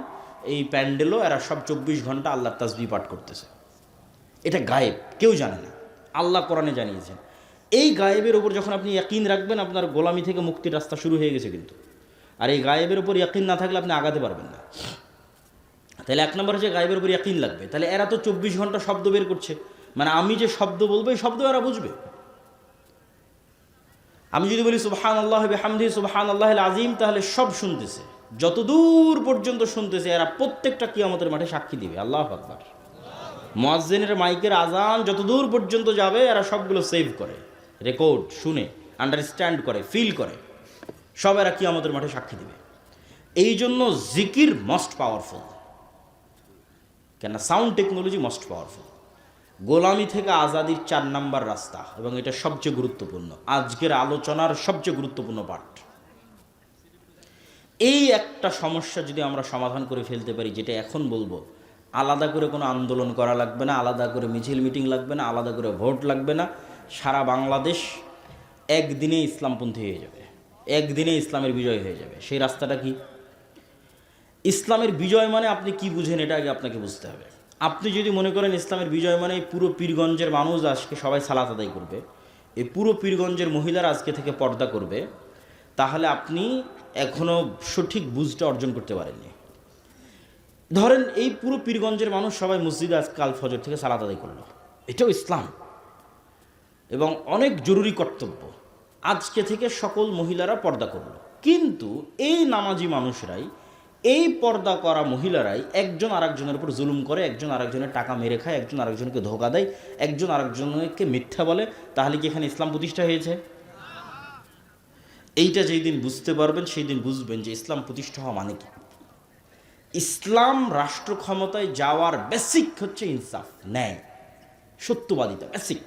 এই প্যান্ডেলও, এরা সব 24 ঘন্টা আল্লাহর তাসবিহ পাঠ করতেছে। এটা গায়েব, কেউ জানে না, আল্লাহ কোরআনে জানিয়েছেন। এই গায়েবের ওপর যখন আপনি ইয়াকিন রাখবেন, আপনার গোলামি থেকে মুক্তির রাস্তা শুরু হয়ে গেছে কিন্তু। আর এই গায়েবের ওপর ইয়াকিন না থাকলে আপনি আগাতে পারবেন না। তাহলে এক নম্বর হচ্ছে গায়েবের উপর ইয়াকিন লাগবে। তাহলে এরা তো 24 ঘন্টা শব্দ বের করছে, মানে আমি যে শব্দ বলবো এই শব্দ এরা বুঝবে। আমি যদি বলি সুবহানাল্লাহি ওয়া বিহামদিহি সুবহানাল্লাহিল আযীম, তাহলে সব শুনতেছে, যতদূর পর্যন্ত শুনতেছে এরা প্রত্যেকটা কিয়ামতের মাঠে সাক্ষী দিবে। আল্লাহু আকবার। মুয়াজ্জিনের মাইকের আজান যতদূর পর্যন্ত যাবে এরা সবগুলো সেভ করে, রেকর্ড, শুনে, আন্ডারস্ট্যান্ড করে, ফিল করে, সব এরা কিয়ামতের মাঠে সাক্ষী দিবে। এই জন্য জিকির মোস্ট পাওয়ারফুল, কেন সাউন্ড টেকনোলজি মোস্ট পাওয়ারফুল। গোলামি থেকে আজাদির 4 নাম্বার রাস্তা, এবং এটা সবচেয়ে গুরুত্বপূর্ণ, আজকের আলোচনার সবচেয়ে গুরুত্বপূর্ণ পার্ট। এই একটা সমস্যা যদি আমরা সমাধান করে ফেলতে পারি, যেটা এখন বলবো, আলাদা করে কোনো আন্দোলন করা লাগবে না, আলাদা করে মিছিল মিটিং লাগবে না, আলাদা করে ভোট লাগবে না। সারা বাংলাদেশ একদিনে ইসলামপন্থী হয়ে যাবে, একদিনে ইসলামের বিজয় হয়ে যাবে। সেই রাস্তাটা কি? ইসলামের বিজয় মানে আপনি কি বুঝেন এটা আগে আপনাকে বুঝতে হবে। আপনি যদি মনে করেন ইসলামের বিজয় মানে পুরো পীরগঞ্জের মানুষ আজকে সবাই সালাত আদায় করবে, এই পুরো পীরগঞ্জের মহিলারা আজকে থেকে পর্দা করবে, তাহলে আপনি এখনও সঠিক বুঝটা অর্জন করতে পারেননি। ধরেন এই পুরো পীরগঞ্জের মানুষ সবাই মসজিদে আজ কাল ফজর থেকে সালাত আদায় করলো, এটাও ইসলাম এবং অনেক জরুরি কর্তব্য। আজকে থেকে সকল মহিলারা পর্দা করলো, কিন্তু এই নামাজি মানুষরাই, এই পর্দা করা মহিলারাই একজন আরেকজনের উপর জুলুম করে, একজন আরেকজনের টাকা মেরে খায়, একজন আরেকজনকে ধোঁকা দেয়, একজন আরেকজনকে মিথ্যা বলে। তাহলে কি এখানে ইসলাম প্রতিষ্ঠা হয়েছে? এইটা যেই দিন বুঝতে পারবেন সেই দিন বুঝবেন যে ইসলাম প্রতিষ্ঠা হওয়া মানে কি। ইসলাম রাষ্ট্র ক্ষমতায় যাওয়ার বেসিক হচ্ছে ইনসাফ, ন্যায়, সত্যবাদিতা, বেসিক।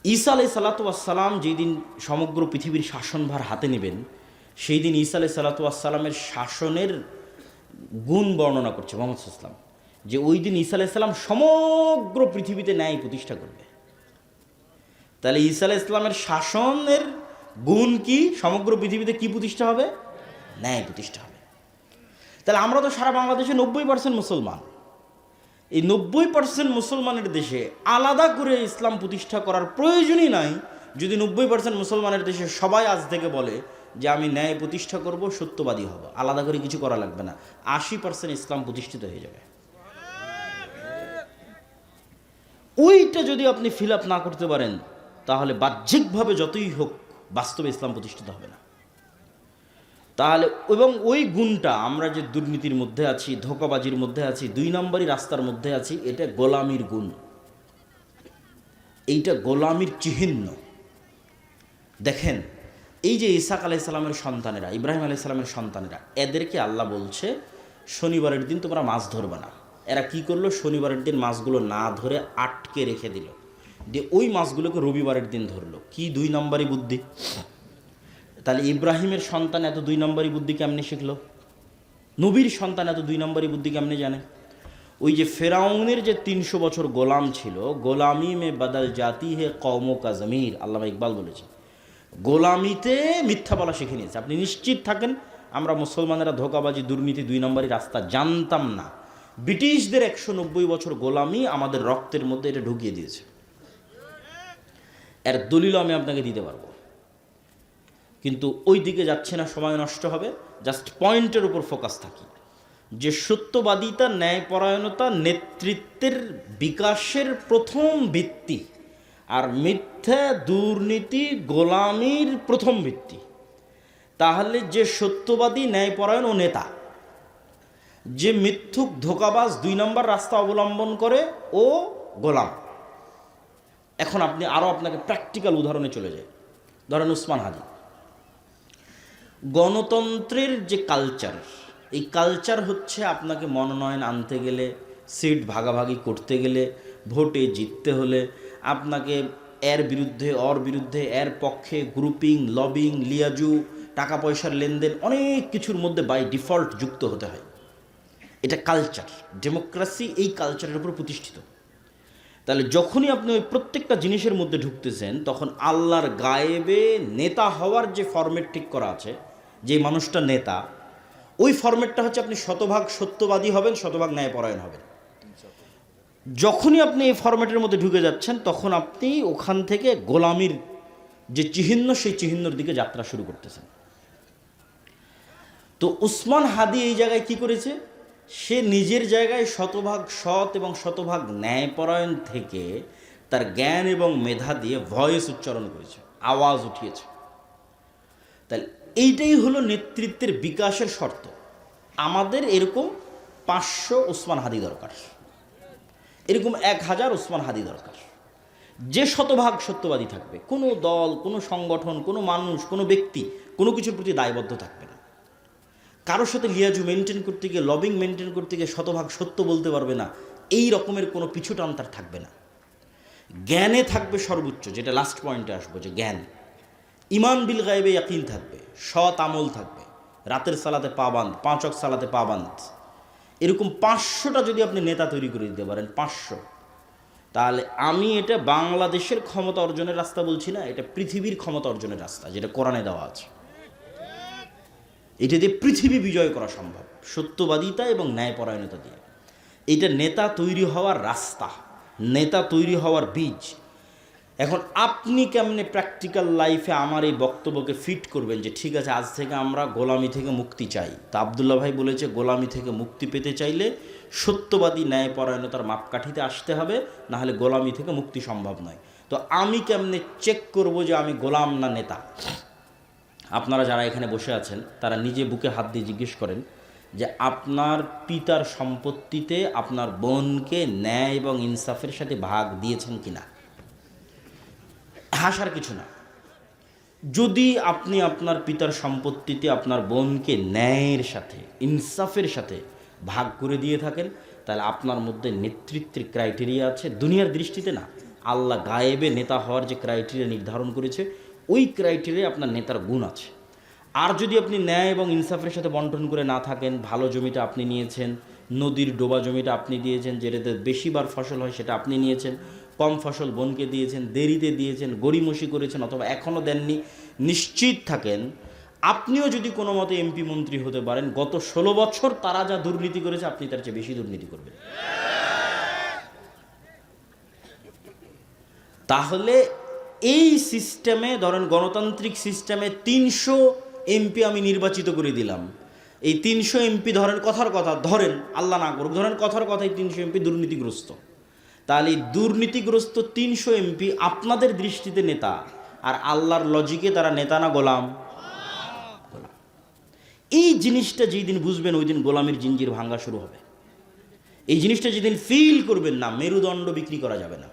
ঈসা আলাইহিস সালাতু ওয়াস সালাম যেই দিন সমগ্র পৃথিবীর শাসনভার হাতে নেবেন, সেই দিন ঈসা আলাইহিস সালাতু ওয়াস সালামের শাসনের গুণ বর্ণনা করছে মুহাম্মদ সাল্লাল্লাহু আলাইহি ওয়াসাল্লাম, যে ওই দিন ঈসা আলাইহিস সালাম সমগ্র পৃথিবীতে ন্যায় প্রতিষ্ঠা করবে। তাহলে ঈসা আলাইহিস সালামের শাসনের গুণ কি? সমগ্র পৃথিবীতে কি প্রতিষ্ঠা হবে? ন্যায় প্রতিষ্ঠা হবে। তাহলে আমরা তো সারা বাংলাদেশে 90% মুসলমান। এই 90% মুসলমানের দেশে আলাদা করে ইসলাম প্রতিষ্ঠা করার প্রয়োজনই নাই। যদি 90% মুসলমানের দেশে সবাই আজ থেকে বলে যে আমি ন্যায় প্রতিষ্ঠা করব, সত্যবাদী হব, আলাদা করে কিছু করা লাগবে না, 80% ইসলাম প্রতিষ্ঠিত হয়ে যাবে। ওইটা যদি আপনি ফিল আপ না করতে পারেন, তাহলে বাহ্যিকভাবে যতই হোক বাস্তবে ইসলাম প্রতিষ্ঠিত হবে না। তাহলে এবং ওই গুণটা, আমরা যে দুর্নীতির মধ্যে আছি, ধোঁকাবাজির মধ্যে আছি, 2 নম্বরই রাস্তার মধ্যে আছি, এটা গোলামির গুণ, এইটা গোলামির চিহ্ন। দেখেন এই যে ইসাক আলাইহিস সালামের সন্তানেরা, ইব্রাহিম আলাইহিস সালামের সন্তানেরা, এদেরকে আল্লাহ বলছে শনিবারের দিন তোমরা মাছ ধরবে না। এরা কি করলো? শনিবারের দিন মাছগুলো না ধরে আটকে রেখে দিল, দিয়ে ওই মাছগুলোকে রবিবারের দিন ধরলো। কি 2 নম্বরই বুদ্ধি! তাহলে ইব্রাহিমের সন্তান এত 2 নম্বরই বুদ্ধি কেমনে শিখলো? নবীর সন্তান এত 2 নম্বরই বুদ্ধি কেমনে জানে? ওই যে ফেরাউনের যে 300 বছর গোলাম ছিল, গোলামি মে বদল জাতি হে কওমো কা জমির, আল্লামা ইকবাল বলেছে, গোলামিতে মিথ্যা বলা শিখে নিয়েছে। আপনি নিশ্চিত থাকেন আমরা মুসলমানেরা ধোঁকাবাজি, দুর্নীতি, 2 নম্বরই রাস্তা জানতাম না। ব্রিটিশদের 190 বছর গোলামি আমাদের রক্তের মধ্যে এটা ঢুকিয়ে দিয়েছে। এর দলিলও আমি আপনাকে দিতে পারবো, কিন্তু ওই দিকে যাচ্ছে না, সময় নষ্ট হবে। জাস্ট পয়েন্টের উপর ফোকাস থাকি যে সত্যবাদিতা, ন্যায়পরায়ণতা নেতৃত্বের বিকাশের প্রথম ভিত্তি, আর মিথ্যা, দুর্নীতি, গোলামির প্রথম ভিত্তি। তাহলে যে সত্যবাদী, ন্যায়পরায়ণ ও নেতা, যে মিথ্যুক, ধোঁকাবাজ, 2 নম্বর রাস্তা অবলম্বন করে ও গোলাম। এখন আপনি আরও আপনাকে প্র্যাকটিক্যাল উদাহরণে চলে যায়। ধরেন উসমান হাদি। গণতন্ত্রের যে কালচার, এই কালচার হচ্ছে আপনাকে মনোনয়ন আনতে গেলে, সিট ভাগাভাগি করতে গেলে, ভোটে জিততে হলে আপনাকে এর বিরুদ্ধে, ওর বিরুদ্ধে, এর পক্ষে গ্রুপিং, লবিং, লিয়াজু, টাকা পয়সার লেনদেন, অনেক কিছুর মধ্যে বাই ডিফল্ট যুক্ত হতে হয়। এটা কালচার। ডেমোক্রেসি এই কালচারের উপর প্রতিষ্ঠিত। তাহলে যখনই আপনি ওই প্রত্যেকটা জিনিসের মধ্যে ঢুকতেছেন, তখন আল্লাহর গায়েবে নেতা হওয়ার যে ফরম্যাট ঠিক করা আছে, যে মানুষটা নেতা, ওই ফরম্যাটটা হচ্ছে আপনি শতভাগ সত্যবাদী হবেন, শতভাগ ন্যায়পরায়ণ হবেন। যখনই আপনি এই ফরম্যাটের মধ্যে ঢুকে যাচ্ছেন, তখন আপনি ওখান থেকে গোলামির যে চিহ্ন, সেই চিহ্নর দিকে যাত্রা শুরু করতেছেন। তো উসমান হাদি এই জায়গায় কি করেছে? সে নিজের জায়গায় শতভাগ সৎ এবং শতভাগ ন্যায়পরায়ণ থেকে তার জ্ঞান এবং মেধা দিয়ে ভয়েস উচ্চারণ করেছে, আওয়াজ উঠিয়েছে। তাহলে এইটাই হলো নেতৃত্বের বিকাশের শর্ত। আমাদের এরকম 500 উসমান হাদি দরকার, এরকম 1000 উসমান হাদি দরকার, যে শতভাগ সত্যবাদী থাকবে। কোনো দল, কোনো সংগঠন, কোনো মানুষ, কোনো ব্যক্তি কোনো কিছুর প্রতি দায়বদ্ধ থাকবে না। কারোর সাথে লিয়াজু মেনটেন করতে গিয়ে, লবিং মেনটেন করতে গিয়ে শতভাগ সত্য বলতে পারবে না, এই রকমের কোনো পিছুটান তার থাকবে না। জ্ঞানে থাকবে সর্বোচ্চ, যেটা লাস্ট পয়েন্টে আসবো, যে জ্ঞান। ইমান বিল গায়েবে ইয়াকিন থাকবে, সৎ আমল থাকবে, রাতের সালাতে পাবান্দ, 5 ওয়াক্ত সালাতে পাবান্দ। এরকম 500টা যদি আপনি নেতা তৈরি করে দিতে পারেন, 500, তাহলে আমি এটা বাংলাদেশের ক্ষমতা অর্জনের রাস্তা বলছি না, এটা পৃথিবীর ক্ষমতা অর্জনের রাস্তা, যেটা কোরআনে দেওয়া আছে। এটা দিয়ে পৃথিবী বিজয় করা সম্ভব, সত্যবাদিতা এবং ন্যায়পরায়ণতা দিয়ে। এটা নেতা তৈরি হওয়ার রাস্তা, নেতা তৈরি হওয়ার বীজ। এখন আপনি কেমনে প্র্যাকটিক্যাল লাইফে আমার এই বক্তব্যকে ফিট করবেন যে ঠিক আছে, আজ থেকে আমরা গোলামি থেকে মুক্তি চাই। তা আবদুল্লাহ ভাই বলেছে, গোলামি থেকে মুক্তি পেতে চাইলে সত্যবাদী, ন্যায়পরায়ণতার মাপকাঠিতে আসতে হবে, না হলে গোলামি থেকে মুক্তি সম্ভব নয়। তো আমি কেমনে চেক করব যে আমি গোলাম না নেতা? আপনারা যারা এখানে বসে আছেন, তারা নিজে বুকে হাত দিয়ে জিজ্ঞেস করেন যে আপনার পিতার সম্পত্তিতে আপনার বোনকে ন্যায় এবং ইনসাফের সাথে ভাগ দিয়েছেন কিনা। হাসার কিছু না। যদি আপনি আপনার পিতার সম্পত্তিতে আপনার বোনকে ন্যায়ের সাথে, ইনসাফের সাথে ভাগ করে দিয়ে থাকেন, তাহলে আপনার মধ্যে নেতৃত্বের ক্রাইটেরিয়া আছে। দুনিয়ার দৃষ্টিতে না, আল্লাহ গায়েবে নেতা হওয়ার যে ক্রাইটেরিয়া নির্ধারণ করেছে, ওই ক্রাইটেরিয়া আপনার নেতার গুণ আছে। আর যদি আপনি ন্যায় এবং ইনসাফের সাথে বন্টন করে না থাকেন, ভালো জমিটা আপনি নিয়েছেন, নদীর ডোবা জমিটা আপনি দিয়েছেন, যেটাতে বেশিবার ফসল হয় সেটা আপনি নিয়েছেন, কম ফসল বোনকে দিয়েছেন, দেরিতে দিয়েছেন, গড়িমসি করেছেন, অথবা এখনও দেননি, নিশ্চিত থাকেন আপনিও যদি কোনো মতে এমপি মন্ত্রী হতে পারেন, গত 16 বছর তারা যা দুর্নীতি করেছে আপনি তার চেয়ে বেশি দুর্নীতি করবেন। তাহলে এই সিস্টেমে, ধরেন গণতান্ত্রিক সিস্টেমে 300 এমপি আমি নির্বাচিত করে দিলাম। এই 300 এমপি ধরেন কথার কথা, ধরেন আল্লাহ না করুক, ধরেন কথার কথাই 300 এমপি দুর্নীতিগ্রস্ত। তাহলে এই দুর্নীতিগ্রস্ত 300 এমপি আপনাদের দৃষ্টিতে নেতা, আর আল্লাহর লজিকে তারা নেতা না গোলাম? এই জিনিসটা যেই দিন বুঝবেন, ওই দিন গোলামির জিঞ্জির ভাঙ্গা শুরু হবে। এই জিনিসটা যেদিন ফিল করবেন না, মেরুদণ্ড বিক্রি করা যাবে না।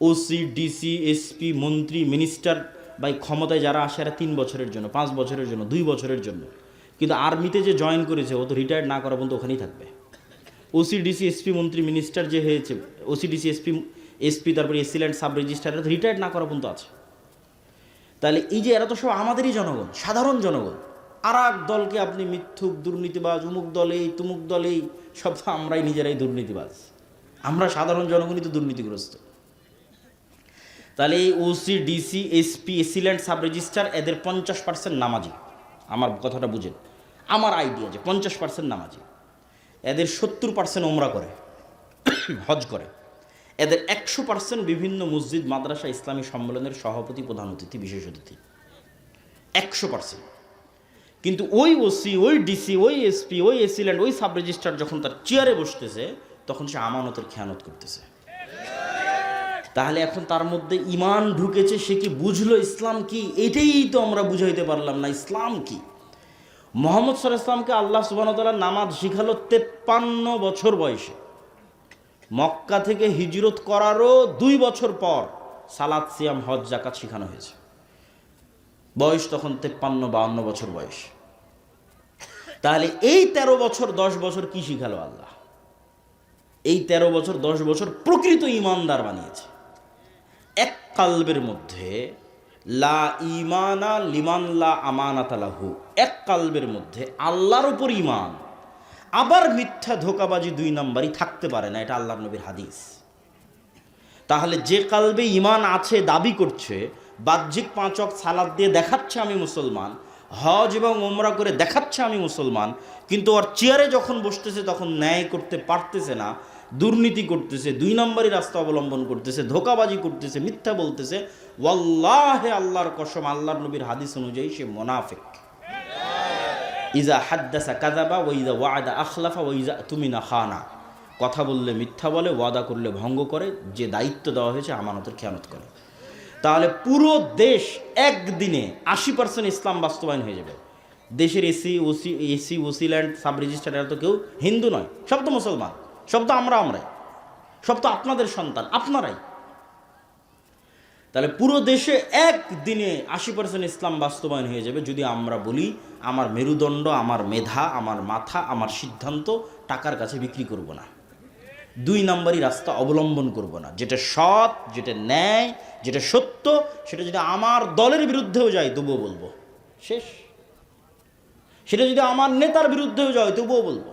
ওসি, ডিসি, এসপি, মন্ত্রী, মিনিস্টার বাই ক্ষমতায় যারা আসে, এরা 3 বছরের জন্য, 5 বছরের জন্য, 2 বছরের জন্য। কিন্তু আর্মিতে যে জয়েন করেছে, ও তো রিটায়ার্ড না করা পর্যন্ত ওখানেই থাকবে। ওসি, ডিসি, এসপি, মন্ত্রী, মিনিস্টার যে হয়েছে, ওসি, ডিসি, এসপি, তারপরে এসিল্যান্ড, সাব রেজিস্ট্রার, এরা তো রিটায়ার্ড না করা পর্যন্ত আছে। তাহলে এই যে এরা তো সব আমাদেরই জনগণ, সাধারণ জনগণ। আর এক দলকে আপনি মিথ্যুক, দুর্নীতিবাজ, উমুক দলেই তুমুক দলেই, সব তো আমরাই নিজেরাই দুর্নীতিবাজ। আমরা সাধারণ জনগণই তো দুর্নীতিগ্রস্ত। তাহলে এই OC, DC, SP, AC land, sub registrar এদের 50% নামাজি। আমার কথাটা বুঝেন, আমার আইডিয়া যে 50% নামাজি, এদের 70% ওমরা করে, হজ করে, এদের 100% বিভিন্ন মসজিদ, মাদ্রাসা, ইসলামী সম্মেলনের সভাপতি, প্রধান অতিথি, বিশেষ অতিথি, 100%। কিন্তু ওই ওসি, ওই ডিসি, ওই এসপি, ওই এসিল্যান্ড, ওই সাব রেজিস্ট্রার যখন তার চেয়ারে বসতেছে তখন সে আমানতের খেয়ানত করতেছে। তাহলে এখন তার মধ্যে ইমান ঢুকেছে, সে কি বুঝলো ইসলাম কি? এটাই তো আমরা বুঝাইতে পারলাম না ইসলাম কি। মুহাম্মদ সাল্লাল্লাহু আলাইহি ওয়াসাল্লামকে আল্লাহ সুবহানাহু ওয়া তাআলা নামাজ শিখালো 53 বছর বয়সে। মক্কা থেকে হিজরত করারও 2 বছর পর সালাত, সিয়াম, হজ, যাকাত শিখানো হয়েছে। বয়স তখন 53-52 বছর বয়স। তাহলে এই 13 বছর 10 বছর কি শিখালো আল্লাহ? এই 13 বছর 10 বছর প্রকৃত ইমানদার বানিয়েছে। এক কালবের মধ্যে লা ইমানা লিমান লা আমানাতা লাহু, এক কালবের মধ্যে আল্লাহর উপর ইমান আবার মিথ্যা ধোঁকাবাজি 2 নাম্বারই থাকতে পারে না, এটা আল্লাহর নবীর হাদিস। তাহলে যে কালবে ইমান আছে দাবি করছে, বাহ্যিক 5 ওয়াক্ত সালাত দিয়ে দেখাচ্ছে আমি মুসলমান, হজ এবং ওমরা করে দেখাচ্ছে আমি মুসলমান, কিন্তু ওর চেয়ারে যখন বসতেছে তখন ন্যায় করতে পারতেছে না, দুর্নীতি করতেছে, 2 নম্বরই রাস্তা অবলম্বন করতেছে, ধোঁকাবাজি করতেছে, মিথ্যা বলতেছে, ওয়াল্লাহে আল্লাহর কসম, আল্লাহর নবীর হাদিস অনুযায়ী সে মুনাফিক। ইজা হাদ্দাসা কাযাবা ওয়া ইজা ওয়া'আদা আখলাফা ওয়া ইজা তুমিনা খানা, কথা বললে মিথ্যা বলে, ওয়াদা করলে ভঙ্গ করে, যে দায়িত্ব দেওয়া হয়েছে আমানতের খেয়ানত করে। তাহলে পুরো দেশ একদিনে 80% ইসলাম বাস্তবায়ন হয়ে যাবে। দেশের এসি, ওসিল্যান্ড, সাব রেজিস্ট্রার এরা তো কেউ হিন্দু নয়, সব তো মুসলমান, সব তো আমরাই, সব তো আপনাদের সন্তান, আপনারাই। তাহলে পুরো দেশে একদিনে 80% ইসলাম বাস্তবায়ন হয়ে যাবে যদি আমরা বলি আমার মেরুদণ্ড, আমার মেধা, আমার মাথা, আমার সিদ্ধান্ত টাকার কাছে বিক্রি করব না, 2 নম্বরই রাস্তা অবলম্বন করব না, যেটা সৎ, যেটা ন্যায়, যেটা সত্য, সেটা যদি আমার দলের বিরুদ্ধেও যায় তবুও বলবো, শেষ। সেটা যদি আমার নেতার বিরুদ্ধেও যায় তবুও বলবো।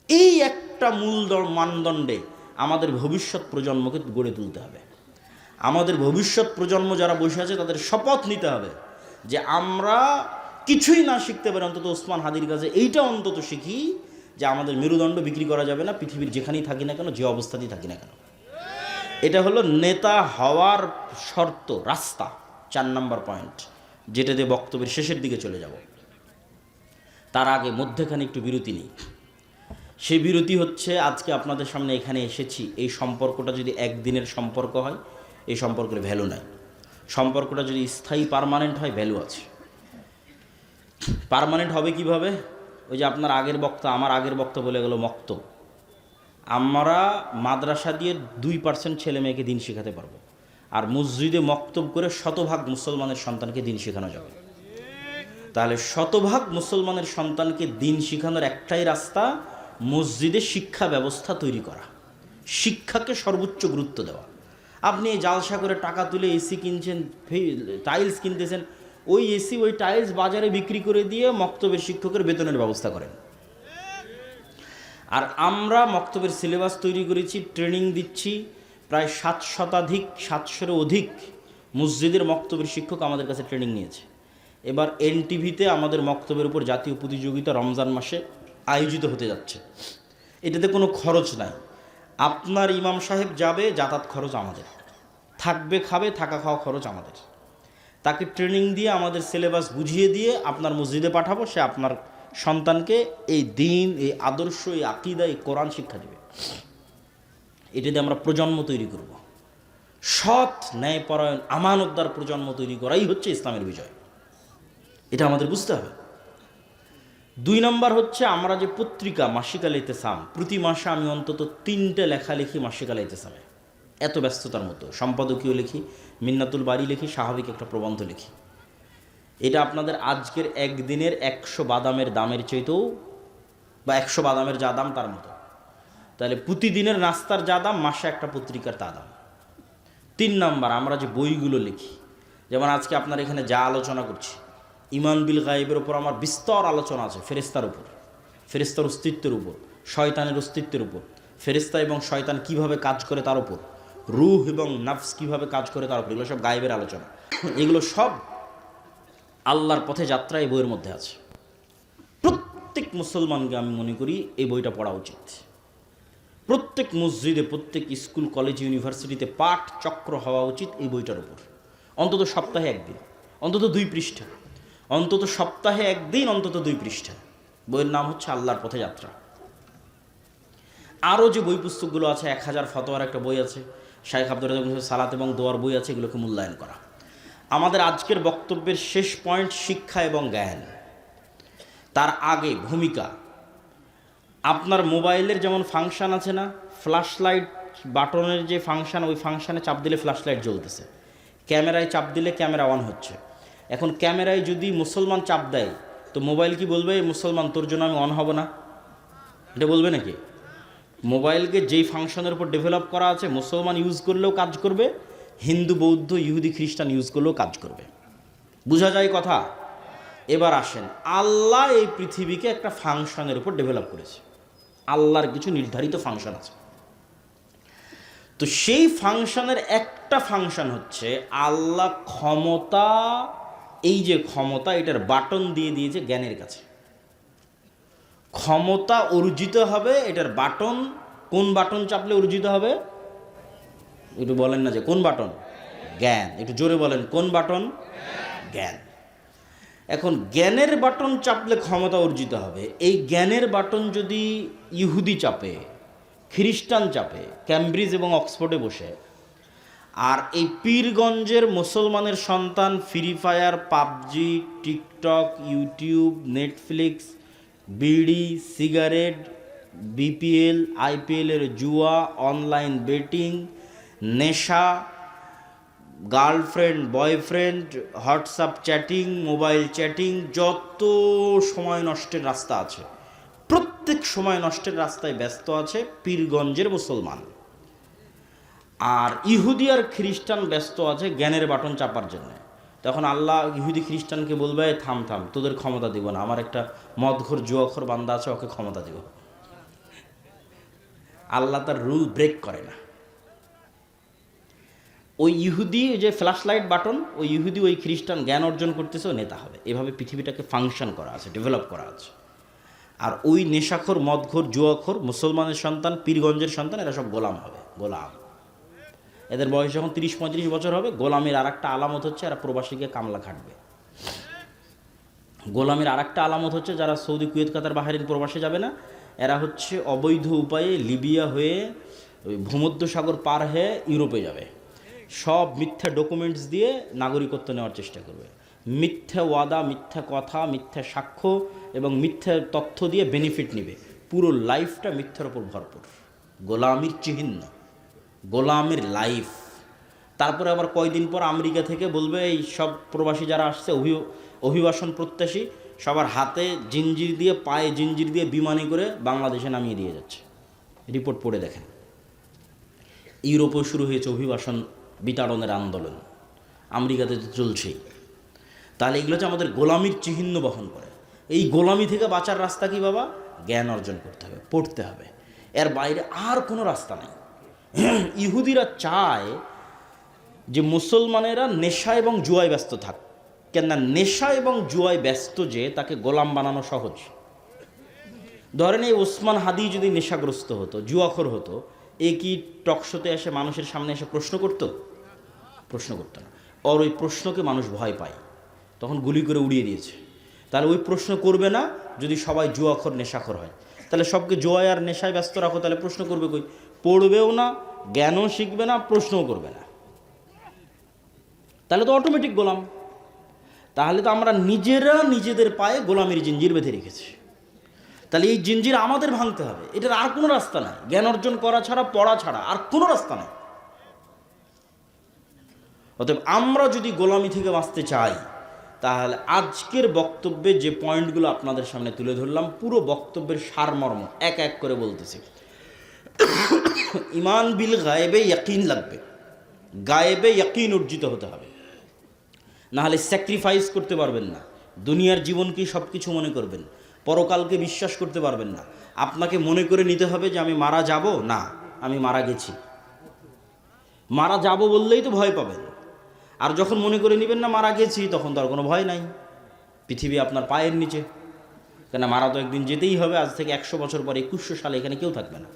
এই একটা মূল মানদণ্ডে আমাদের ভবিষ্যৎ প্রজন্মকে গড়ে তুলতে হবে। আমাদের ভবিষ্যৎ প্রজন্ম যারা বসে আছে তাদের শপথ নিতে হবে যে আমরা কিছুই না শিখতে পারি, অন্তত ওসমান হাদির কাছে এইটা অন্তত শিখি যে আমাদের মেরুদণ্ড বিক্রি করা যাবে না, পৃথিবীর যেখানেই থাকি না কেন, যে অবস্থাতেই থাকি না কেন। এটা হলো নেতা হওয়ার শর্ত, রাস্তা, 4 নম্বর পয়েন্ট, যেটা দিয়ে বক্তব্যের শেষের দিকে চলে যাব। তার আগে মধ্যেখানে একটু বিরতি নেই। সেই বিরতি হচ্ছে, আজকে আপনাদের সামনে এখানে এসেছি, এই সম্পর্কটা যদি একদিনের সম্পর্ক হয় এই সম্পর্কের ভ্যালু নাই। সম্পর্কটা যদি স্থায়ী পার্মানেন্ট হয় ভ্যালু আছে। পার্মানেন্ট হবে কিভাবে? ওই যে আপনার আগের বক্তা, আমার আগের বক্তা বলে গেল মক্তব। আমরা মাদ্রাসা দিয়ে 2% ছেলে মেয়েকে দিন শেখাতে পারবো, আর মসজিদে মক্তব করে 100% মুসলমানের সন্তানকে দিন শেখানো যাবে। তাহলে 100% মুসলমানের সন্তানকে দিন শেখানোর একটাই রাস্তা, মসজিদে শিক্ষা ব্যবস্থা তৈরি করা, শিক্ষাকে সর্বোচ্চ গুরুত্ব দেওয়া। আপনি এই জালসা করে টাকা তুলে এসি কিনছেন, টাইলস কিনতেছেন, ওই এসি ওই টাইলস বাজারে বিক্রি করে দিয়ে মক্তবের শিক্ষকের বেতনের ব্যবস্থা করেন। আর আমরা মক্তবের সিলেবাস তৈরি করেছি, ট্রেনিং দিচ্ছি, প্রায় 700 অধিক মসজিদের মক্তবের শিক্ষক আমাদের কাছে ট্রেনিং নিয়েছে। এবার এনটিভিতে আমাদের মক্তবের উপর জাতীয় প্রতিযোগিতা রমজান মাসে আয়োজিত হতে যাচ্ছে। এটাতে কোনো খরচ নাই, আপনার ইমাম সাহেব যাবে, যাতায়াত খরচ আমাদের, থাকবে খাবে, থাকা খাওয়া খরচ আমাদের। তাকে ট্রেনিং দিয়ে আমাদের সিলেবাস বুঝিয়ে দিয়ে আপনার মসজিদে পাঠাবো, সে আপনার সন্তানকে এই দিন, এই আদর্শ, এই আকীদা, এই কোরআন শিক্ষা দেবে। এটা দিয়ে আমরা প্রজন্ম তৈরি করব, সৎ, ন্যায়পরায়ণ, আমানতদার প্রজন্ম তৈরি করাই হচ্ছে ইসলামের বিজয়। এটা আমাদের বুঝতে হবে। 2 নম্বর হচ্ছে, আমরা যে পত্রিকা মাসিক আল ইতিসাম, প্রতি মাসে আমি অন্তত 3টে লেখা লিখি মাসিক আল ইতিসামে, এত ব্যস্ততার মতো। সম্পাদকীয় লিখি, মিন্নাতুল বাড়ি লিখি, স্বাভাবিক একটা প্রবন্ধ লিখি। এটা আপনাদের আজকের একদিনের 100 বাদামের দামের চাইতেও, বা 100 বাদামের যা দাম তার মতো। তাহলে প্রতিদিনের নাস্তার যা দাম, মাসে একটা পত্রিকার তা দাম। 3 নম্বর, আমরা যে বইগুলো লিখি, যেমন আজকে আপনার এখানে যা আলোচনা করছি, ইমান বিল গায়েবের উপর আমার বিস্তর আলোচনা আছে, ফেরেশতার উপর, ফেরেশতার অস্তিত্বের উপর, শয়তানের অস্তিত্বের উপর, ফেরেশতা এবং শয়তান কিভাবে কাজ করে তার উপর, রূহ এবং নাফস কীভাবে কাজ করে তার উপর, এগুলো সব গায়েবের আলোচনা। এগুলো সব আল্লাহর পথে যাত্রা এই বইয়ের মধ্যে আছে। প্রত্যেক মুসলমানকে আমি মনে করি এই বইটা পড়া উচিত। প্রত্যেক মসজিদে, প্রত্যেক স্কুল, কলেজ, ইউনিভার্সিটিতে পাঠ চক্র হওয়া উচিত এই বইটার উপর। অন্তত সপ্তাহে একদিন, অন্তত 2 পৃষ্ঠা, অন্তত সপ্তাহে একদিন, অন্তত 2 পৃষ্ঠা। বইয়ের নাম হচ্ছে আল্লাহর পথে যাত্রা। আরও যে বই পুস্তকগুলো আছে, 1000 ফতোয়ার একটা বই আছে, শাইখ আব্দুর রাজ্জাক সালাত এবং দোয়ার বই আছে, এগুলোকে মূল্যায়ন করা। আমাদের আজকের বক্তব্যের শেষ পয়েন্ট শিক্ষা এবং জ্ঞান। তার আগে ভূমিকা। আপনার মোবাইলের যেমন ফাংশন আছে না, ফ্ল্যাশ লাইট বাটনের যে ফাংশন, ওই ফাংশানে চাপ দিলে ফ্ল্যাশ লাইট জ্বলতেছে, ক্যামেরায় চাপ দিলে ক্যামেরা অন হচ্ছে। এখন ক্যামেরায় যদি মুসলমান চাপ দেয় তো মোবাইল কি বলবে, মুসলমান তোর জন্য আমি অন হব না? এটা বলবে নাকি? মোবাইলকে যেই ফাংশনের উপর ডেভেলপ করা আছে, মুসলমান ইউজ করলেও কাজ করবে, হিন্দু, বৌদ্ধ, ইহুদি, খ্রিস্টান ইউজ করলেও কাজ করবে। বোঝা যায় কথা? এবার আসেন, আল্লাহ এই পৃথিবীকে একটা ফাংশনের উপর ডেভেলপ করেছে। আল্লাহর কিছু নির্ধারিত ফাংশন আছে। তো সেই ফাংশনের একটা ফাংশন হচ্ছে আল্লাহ ক্ষমতা, এই যে ক্ষমতা, এটার বাটন দিয়ে দিয়েছে জ্ঞানের কাছে। ক্ষমতা অর্জিত হবে, এটার বাটন, কোন বাটন চাপলে অর্জিত হবে? একটু বলেন না যে কোন বাটন? জ্ঞান। একটু জোরে বলেন, কোন বাটন? জ্ঞান। এখন জ্ঞানের বাটন চাপলে ক্ষমতা অর্জিত হবে। এই জ্ঞানের বাটন যদি ইহুদি চাপে, খ্রিস্টান চাপে, ক্যামব্রিজ এবং অক্সফোর্ডে বসে, আর এই পীরগঞ্জের মুসলমানের সন্তান free fire, PUBG, TikTok, YouTube, Netflix, বিড়ি, সিগারেট, বিপিএল, আইপিএলের জুয়া, অনলাইন বেটিং, নেশা, girlfriend, boyfriend, WhatsApp chatting, mobile chatting, যত সময় নষ্টের রাস্তা আছে, প্রত্যেক সময় নষ্টের রাস্তায় ব্যস্ত আছে পীরগঞ্জের মুসলমান। আর ইহুদি আর খ্রিস্টান ব্যস্ত আছে জ্ঞানের বাটন চাপার জন্য। তখন আল্লাহ ইহুদি খ্রিস্টানকে বলবে, থাম থাম, তোদের ক্ষমতা দিব না, আমার একটা মদঘর জুয়াখোর বান্দা আছে, ওকে ক্ষমতা দিব। আল্লাহ তার রুল ব্রেক করে না। ওই ইহুদি যে ফ্ল্যাশ লাইট বাটন, ওই ইহুদি ওই খ্রিস্টান জ্ঞান অর্জন করতেছে, ও নেতা হবে। এভাবে পৃথিবীটাকে ফাংশন করা আছে, ডেভেলপ করা আছে। আর ওই নেশাখোর, মদঘর, জুয়াখোর মুসলমানের সন্তান, পীরগঞ্জের সন্তান, এরা সব গোলাম হবে, গোলাম। এদের বয়স যখন 30-35 বছর হবে, গোলামের আর একটা আলামত হচ্ছে এরা প্রবাসীকে কামলা খাটবে। গোলামের আর একটা আলামত হচ্ছে যারা সৌদি, কুয়েত, কাতার, বাহরাইন প্রবাসে যাবে না, এরা হচ্ছে অবৈধ উপায়ে লিবিয়া হয়ে, ওই ভূমধ্যসাগর পার হয়ে ইউরোপে যাবে। সব মিথ্যা ডকুমেন্টস দিয়ে নাগরিকত্ব নেওয়ার চেষ্টা করবে। মিথ্যা ওয়াদা, মিথ্যা কথা, মিথ্যা সাক্ষ্য এবং মিথ্যা তথ্য দিয়ে বেনিফিট নেবে। পুরো লাইফটা মিথ্যার উপর ভরপুর। গোলামির চিহ্ন, গোলামের লাইফ। তারপরে আবার কয়দিন পর আমেরিকা থেকে বলবে এই সব প্রবাসী যারা আসছে, অভিবাসন প্রত্যাশী, সবার হাতে জিঞ্জির দিয়ে, পায়ে জিঞ্জির দিয়ে বিমানে করে বাংলাদেশে নামিয়ে দিয়ে যাচ্ছে। রিপোর্ট পড়ে দেখেন। ইউরোপেও শুরু হয়েছে অভিবাসন বিতাড়নের আন্দোলন, আমেরিকাতে তো চলছেই। তাহলে এগুলো হচ্ছে আমাদের গোলামির চিহ্ন বহন করে। এই গোলামি থেকে বাঁচার রাস্তা কি বাবা? জ্ঞান অর্জন করতে হবে, পড়তে হবে। এর বাইরে আর কোনো রাস্তা নেই। ইহুদিরা চায় যে মুসলমানেরা নেশা এবং জুয়ায় ব্যস্ত থাক। কেননা নেশা এবং জুয়ায় ব্যস্ত যে, তাকে গোলাম বানানো সহজ। ধরেন এই ওসমান হাদি যদি নেশাগ্রস্ত হতো, জুয়াখোর হতো, এ কি টকশোতে এসে মানুষের সামনে এসে প্রশ্ন করত? প্রশ্ন করত না। আর ওই প্রশ্নকে মানুষ ভয় পায়, তখন গুলি করে উড়িয়ে দিয়েছে। তাহলে ওই প্রশ্ন করবে না যদি সবাই জুয়াখোর, নেশাখোর হয়। তাহলে সবকে জুয়ায় আর নেশায় ব্যস্ত রাখো, তাহলে প্রশ্ন করবে কই? পড়বেও না, জ্ঞানও শিখবে না, প্রশ্নও করবে না। তাহলে তো অটোমেটিক গোলাম। তাহলে তো আমরা নিজেরা নিজেদের পায়ে গোলামের জিঞ্জির বেঁধে রেখেছি। তাহলে এই জিঞ্জির আমাদের ভাঙতে হবে। এটার আর কোনো রাস্তা নাই, জ্ঞান অর্জন করা ছাড়া, পড়া ছাড়া আর কোনো রাস্তা নাই। অতএব আমরা যদি গোলামি থেকে বাঁচতে চাই, তাহলে আজকের বক্তব্যে যে পয়েন্টগুলো আপনাদের সামনে তুলে ধরলাম, পুরো বক্তব্যের সারমর্ম এক এক করে বলতেছি। ইমান বিল গায়েবে ইয়াকিন লাগবে, গায়েবে ইয়াকিন অর্জিত হতে হবে, নাহলে স্যাক্রিফাইস করতে পারবেন না। দুনিয়ার জীবনকে সব কিছু মনে করবেন, পরকালকে বিশ্বাস করতে পারবেন না। আপনাকে মনে করে নিতে হবে যে আমি মারা যাব না, আমি মারা গেছি। মারা যাব বললেই তো ভয় পাবেন, আর যখন মনে করে নেবেন না মারা গেছি, তখন তো আর কোনো ভয় নাই, পৃথিবী আপনার পায়ের নিচে। কেন, মারা তো একদিন যেতেই হবে। আজ থেকে 100 বছর পরে 2100 সালে এখানে কেউ থাকবে না।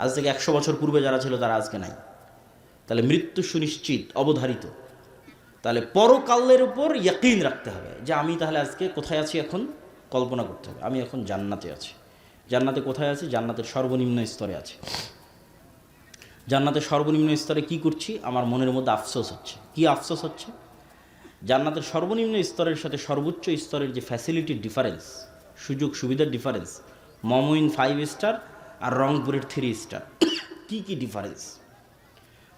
আজ থেকে 100 বছর পূর্বে যারা ছিল তারা আজকে নাই। তাহলে মৃত্যু সুনিশ্চিত, অবধারিত। তাহলে পরকালের উপর ইয়াকিন রাখতে হবে যে আমি তাহলে আজকে কোথায় আছি। এখন কল্পনা করতে হবে আমি এখন জান্নাতে আছি। জান্নাতে কোথায় আছি? জান্নাতের সর্বনিম্ন স্তরে আছি। জান্নাতের সর্বনিম্ন স্তরে কি করছি? আমার মনের মধ্যে আফসোস হচ্ছে। কি আফসোস হচ্ছে? জান্নাতের সর্বনিম্ন স্তরের সাথে সর্বোচ্চ স্তরের যে ফ্যাসিলিটির ডিফারেন্স, সুযোগ সুবিধার ডিফারেন্স, মমইন 5 স্টার আর রংপুরের 3 স্টার, কি কি ডিফারেন্স!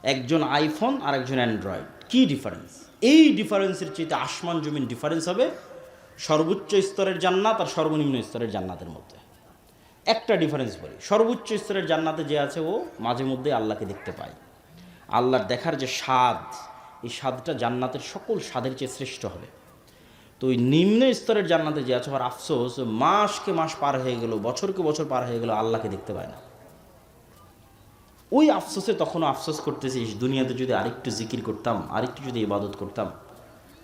একজন আইফোন আর একজন অ্যান্ড্রয়েড, কি ডিফারেন্স! এই ডিফারেন্সের চেয়ে আসমান জমিন ডিফারেন্স হবে সর্বোচ্চ স্তরের জান্নাত আর সর্বনিম্ন স্তরের জান্নাতের মধ্যে। একটা ডিফারেন্স বলি, সর্বোচ্চ স্তরের জান্নাতে যে আছে ও মাঝে মধ্যে আল্লাহকে দেখতে পায়। আল্লাহর দেখার যে স্বাদ, এই স্বাদটা জান্নাতের সকল স্বাদের চেয়ে শ্রেষ্ঠ হবে। তো ওই নিম্ন স্তরের জান্নাতে যে আছে, আর আফসোস মাসকে মাস পার হয়ে গেল, বছরকে বছর পার হয়ে গেল, আল্লাহকে দেখতে পায় না। ওই আফসোসে তখনও আফসোস করতেছি, দুনিয়াতে যদি আরেকটু জিকির করতাম, আরেকটু যদি ইবাদত করতাম,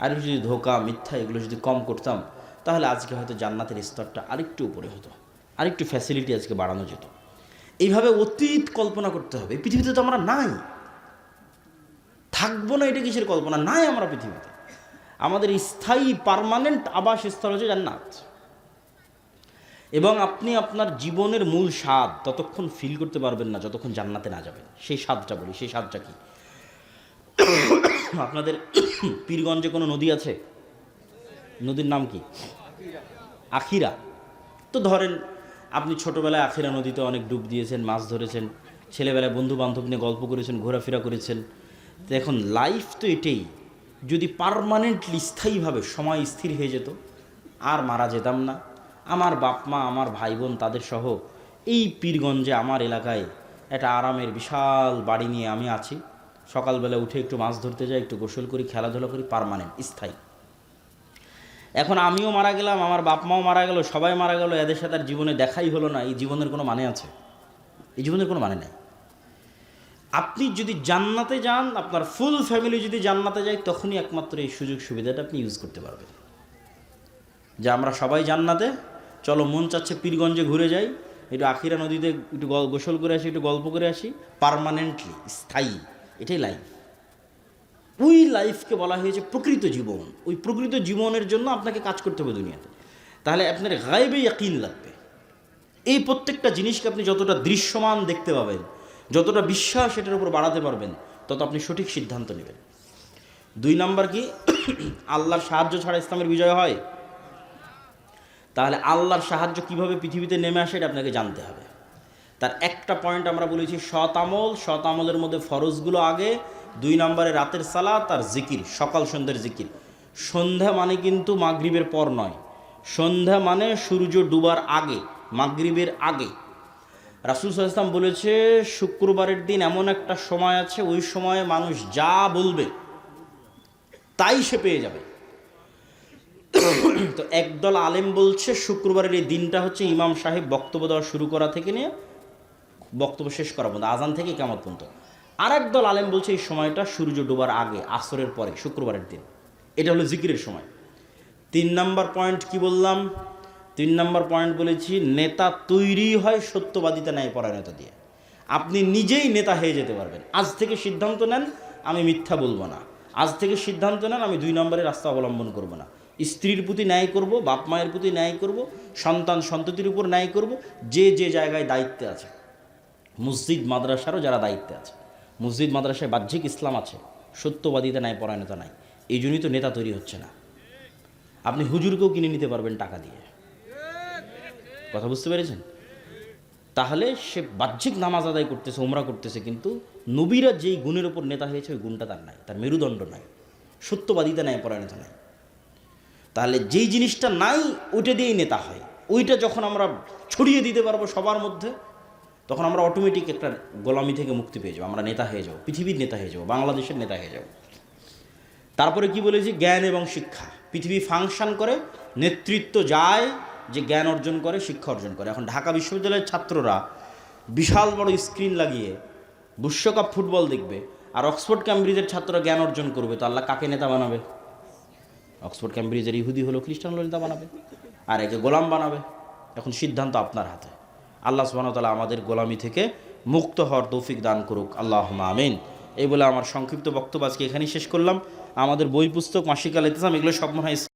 আরেকটু যদি ধোঁকা মিথ্যা এগুলো যদি কম করতাম, তাহলে আজকে হয়তো জান্নাতের স্তরটা আরেকটু উপরে হতো, আরেকটু ফ্যাসিলিটি আজকে বাড়ানো যেত। এইভাবে অতীত কল্পনা করতে হবে। এই পৃথিবীতে তো আমরা নাই, থাকবো না, এটা কিসের কল্পনা? নাই আমরা পৃথিবীতে। আমাদের স্থায়ী পার্মানেন্ট আবাসস্থল হচ্ছে জান্নাত। এবং আপনি আপনার জীবনের মূল স্বাদ ততক্ষণ ফিল করতে পারবেন না যতক্ষণ জান্নাতে না যাবেন। সেই স্বাদটা বলি, সেই স্বাদটা কি? আপনাদের পীরগঞ্জে কোনো নদী আছে? নদীর নাম কি? আখিরা। তো ধরেন আপনি ছোটোবেলায় আখিরা নদীতে অনেক ডুব দিয়েছেন, মাছ ধরেছেন, ছেলেবেলায় বন্ধু বান্ধব নিয়ে গল্প করেছেন, ঘোরাফেরা করেছেন। তো এখন লাইফ তো এটাই, যদি পার্মানেন্টলি স্থায়ীভাবে সময় স্থির হয়ে যেত, আর মারা যেতাম না, আমার বাপ মা, আমার ভাই বোন, তাদের সহ এই পীরগঞ্জে আমার এলাকায় একটা আরামের বিশাল বাড়ি নিয়ে আমি আছি। সকালবেলা উঠে একটু মাছ ধরতে যাই, একটু গোসল করি, খেলাধুলা করি, পার্মানেন্ট, স্থায়ী। এখন আমিও মারা গেলাম, আমার বাপ মাও মারা গেল, সবাই মারা গেল, এদের সাথে আর জীবনে দেখাই হলো না। এই জীবনের কোনো মানে আছে? এই জীবনের কোনো মানে নেই। আপনি যদি জান্নাতে যান, আপনার ফুল ফ্যামিলি যদি জান্নাতে যায়, তখনই একমাত্র এই সুযোগ সুবিধাটা আপনি ইউজ করতে পারবেন। যে আমরা সবাই জান্নাতে, চলো মন চাচ্ছে পীরগঞ্জে ঘুরে যাই, একটু আখিরা নদীতে একটু গোসল করে আসি, একটু গল্প করে আসি, পার্মানেন্টলি, স্থায়ী। এটাই লাইফ। ওই লাইফকে বলা হয়েছে প্রকৃত জীবন। ওই প্রকৃত জীবনের জন্য আপনাকে কাজ করতে হবে দুনিয়াতে। তাহলে আপনার গায়েবে ইয়াকিন লাগবে। এই প্রত্যেকটা জিনিসকে আপনি যতটা দৃশ্যমান দেখতে পাবেন, যতটা বিশ্বাস এটার উপর বাড়াতে পারবেন, তত আপনি সঠিক সিদ্ধান্ত নেবেন। 2 নাম্বার কি? আল্লাহর সাহায্য ছাড়া ইসলামের বিজয় হয়? তাহলে আল্লাহর সাহায্য কিভাবে পৃথিবীতে নেমে আসে এটা আপনাকে জানতে হবে। তার একটা পয়েন্ট আমরা বলেছি সৎ আমল। সৎ আমলের মধ্যে ফরজগুলো আগে, 2 নম্বরে রাতের সালাত আর জিকির, সকাল সন্ধ্যার জিকির। সন্ধ্যা মানে কিন্তু মাগরিবের পর নয়, সন্ধ্যা মানে সূর্য ডুবার আগে, মাগরিবের আগে। রাসূল সাল্লাল্লাহু আলাইহি ওয়াসাল্লাম বলেছে শুক্রবারের দিন এমন একটা সময় আছে, ওই সময়ে মানুষ যা বলবে তাই সে পেয়ে যাবে। তো একদল আলেম বলছে শুক্রবারের এই দিনটা হচ্ছে ইমাম সাহেব বক্তব্য দেওয়া শুরু করা থেকে নিয়ে বক্তব্য শেষ করা পর্যন্ত, আজান থেকে কিয়ামত পর্যন্ত। আর একদল আলেম বলছে এই সময়টা সূর্য ডোবার আগে, আসরের পরে, শুক্রবারের দিন। এটা হলো জিকিরের সময়। 3 নম্বর পয়েন্ট কি বললাম? 3 নম্বর পয়েন্ট বলেছি নেতা তৈরি হয় সত্যবাদিতা, ন্যায়পরায়ণতা দিয়ে। আপনি নিজেই নেতা হয়ে যেতে পারবেন। আজ থেকে সিদ্ধান্ত নেন আমি মিথ্যা বলবো না। আজ থেকে সিদ্ধান্ত নেন আমি 2 নম্বরের রাস্তা অবলম্বন করব না। স্ত্রীর প্রতি ন্যায় করব, বাপ মায়ের প্রতি ন্যায় করব, সন্তান সন্ততির উপর ন্যায় করব। যে যে জায়গায় দায়িত্বে আছে, মসজিদ মাদ্রাসারও যারা দায়িত্বে আছে, মসজিদ মাদ্রাসায় বাহ্যিক ইসলাম আছে, সত্যবাদিতা ন্যায়পরায়ণতা নাই। এই জন্যই তো নেতা তৈরি হচ্ছে না। আপনি হুজুরকেও কিনে নিতে পারবেন টাকা দিয়ে। কথা বুঝতে পেরেছেন? তাহলে সে বাহ্যিক নামাজ আদায় করতেছে, ওমরা করতেছে, কিন্তু নবীরা যেই গুণের ওপর নেতা হয়েছে ওই গুণটা তার নাই, তার মেরুদণ্ড নাই, সত্যবাদিতা ন্যায়পরায়ণতা নাই। তাহলে যেই জিনিসটা নাই ওইটা দিয়েই নেতা হয়। ওইটা যখন আমরা ছড়িয়ে দিতে পারবো সবার মধ্যে, তখন আমরা অটোমেটিক একটা গোলামি থেকে মুক্তি পেয়ে যাবো, আমরা নেতা হয়ে যাবো, পৃথিবীর নেতা হয়ে যাবো, বাংলাদেশের নেতা হয়ে যাবো। তারপরে কি বলেছি? জ্ঞান এবং শিক্ষা। পৃথিবী ফাংশন করে, নেতৃত্ব যায় যে জ্ঞান অর্জন করে, শিক্ষা অর্জন করে। এখন ঢাকা বিশ্ববিদ্যালয়ের ছাত্ররা বিশাল বড় স্ক্রিন লাগিয়ে বিশ্বকাপ ফুটবল দেখবে, আর অক্সফোর্ড ক্যামব্রিজের ছাত্ররা জ্ঞান অর্জন করবে, তো আল্লাহ কাকে নেতা বানাবে? অক্সফোর্ড ক্যামব্রিজের ইহুদি হলো খ্রিস্টান হলো নেতা বানাবে, আর একে গোলাম বানাবে। এখন সিদ্ধান্ত আপনার হাতে। আল্লাহ সুবহানাহু ওয়া তাআলা আমাদের গোলামি থেকে মুক্ত হওয়ার তৌফিক দান করুক, আল্লাহুম্মা আমিন। এই বলে আমার সংক্ষিপ্ত বক্তব্য আজকে এখানেই শেষ করলাম। আমাদের বই পুস্তক মাসিক আল ইতিসাম এগুলো সব মনে হয়